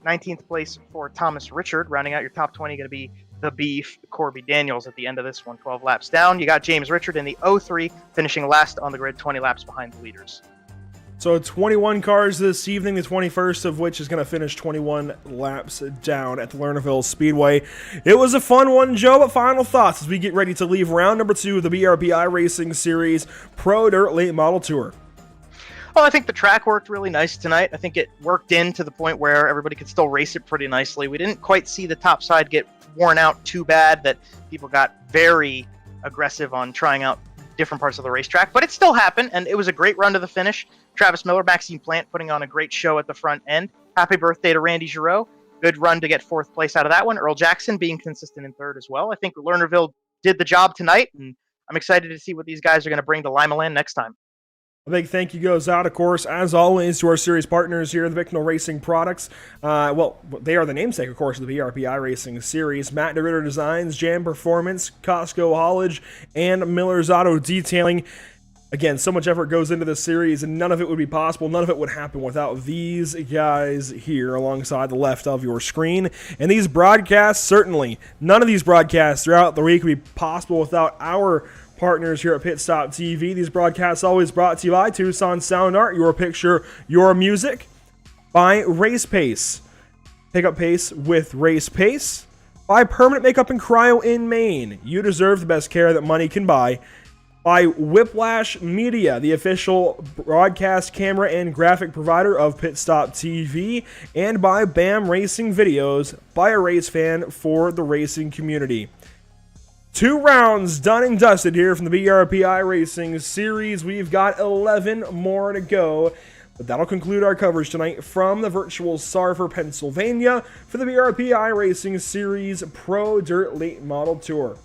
19th place for Thomas Richard. Rounding out your top 20, going to be the Beef, Corby Daniels at the end of this one, 12 laps down. You got James Richard in the 03, finishing last on the grid, 20 laps behind the leaders. So 21 cars this evening, the 21st of which is going to finish 21 laps down at the Lernerville Speedway. It was a fun one, Joe, but final thoughts as we get ready to leave round number 2 of the BRP iRacing Series Pro Dirt Late Model Tour. Well, I think the track worked really nice tonight. I think it worked in to the point where everybody could still race it pretty nicely. We didn't quite see the top side get worn out too bad that people got very aggressive on trying out different parts of the racetrack, but it still happened, and it was a great run to the finish. Travis Miller, Maxime Plant putting on a great show at the front end. Happy birthday to Randy Giroux. Good run to get 4th place out of that one. Earl Jackson being consistent in 3rd as well. I think Lernerville did the job tonight, and I'm excited to see what these guys are going to bring to Limaland next time. A big thank you goes out, of course, as always, to our series partners here, the Bicknell Racing Products. They are the namesake, of course, of the BRP iRacing Series. Matt DeRitter Designs, Jam Performance, Costco Haulage, and Miller's Auto Detailing. Again, so much effort goes into this series, and none of it would be possible. None of it would happen without these guys here alongside the left of your screen. And these broadcasts, certainly, none of these broadcasts throughout the week would be possible without our partners here at PitStop TV. These broadcasts always brought to you by Tucson Sound Art, your picture, your music, by Race Pace. Pick up pace with Race Pace. By Permanent Makeup and Cryo in Maine. You deserve the best care that money can buy. By Whiplash Media, the official broadcast camera and graphic provider of PitStop TV. And by BAM Racing Videos, by a race fan for the racing community. 2 rounds done and dusted here from the BRP iRacing Series. We've got 11 more to go. But that'll conclude our coverage tonight from the virtual Sarver, Pennsylvania for the BRP iRacing Series Pro Dirt Late Model Tour.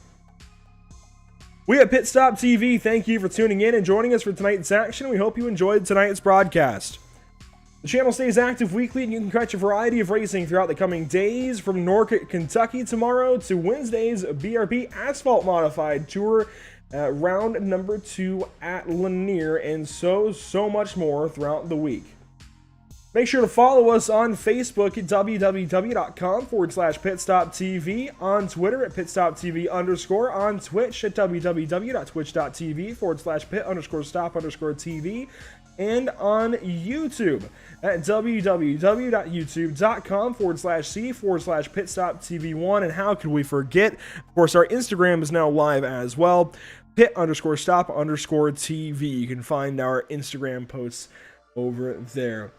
We at PitStop TV thank you for tuning in and joining us for tonight's action. We hope you enjoyed tonight's broadcast. The channel stays active weekly, and you can catch a variety of racing throughout the coming days, from Norfolk, Kentucky tomorrow to Wednesday's BRP Asphalt Modified Tour, round number 2 at Lanier, and so much more throughout the week. Make sure to follow us on Facebook at www.com/PitStop TV, on Twitter at PitStop TV _, on Twitch at www.twitch.tv/Pit_Stop_TV, and on YouTube at www.youtube.com/C/PitStop TV1. And how could we forget? Of course, our Instagram is now live as well. Pit_Stop_TV. You can find our Instagram posts over there.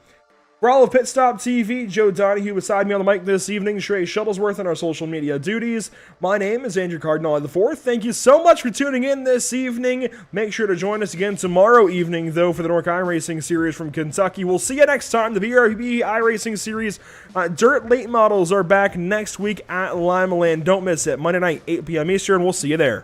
For all of Pit Stop TV, Joe Donahue beside me on the mic this evening, Shrey Shuttlesworth on our social media duties. My name is Andrew Cardinal IV. Thank you so much for tuning in this evening. Make sure to join us again tomorrow evening, though, for the Nork iRacing Series from Kentucky. We'll see you next time. The BRP iRacing Series Dirt Late Models are back next week at Lima Land. Don't miss it. Monday night, 8 p.m. Eastern. We'll see you there.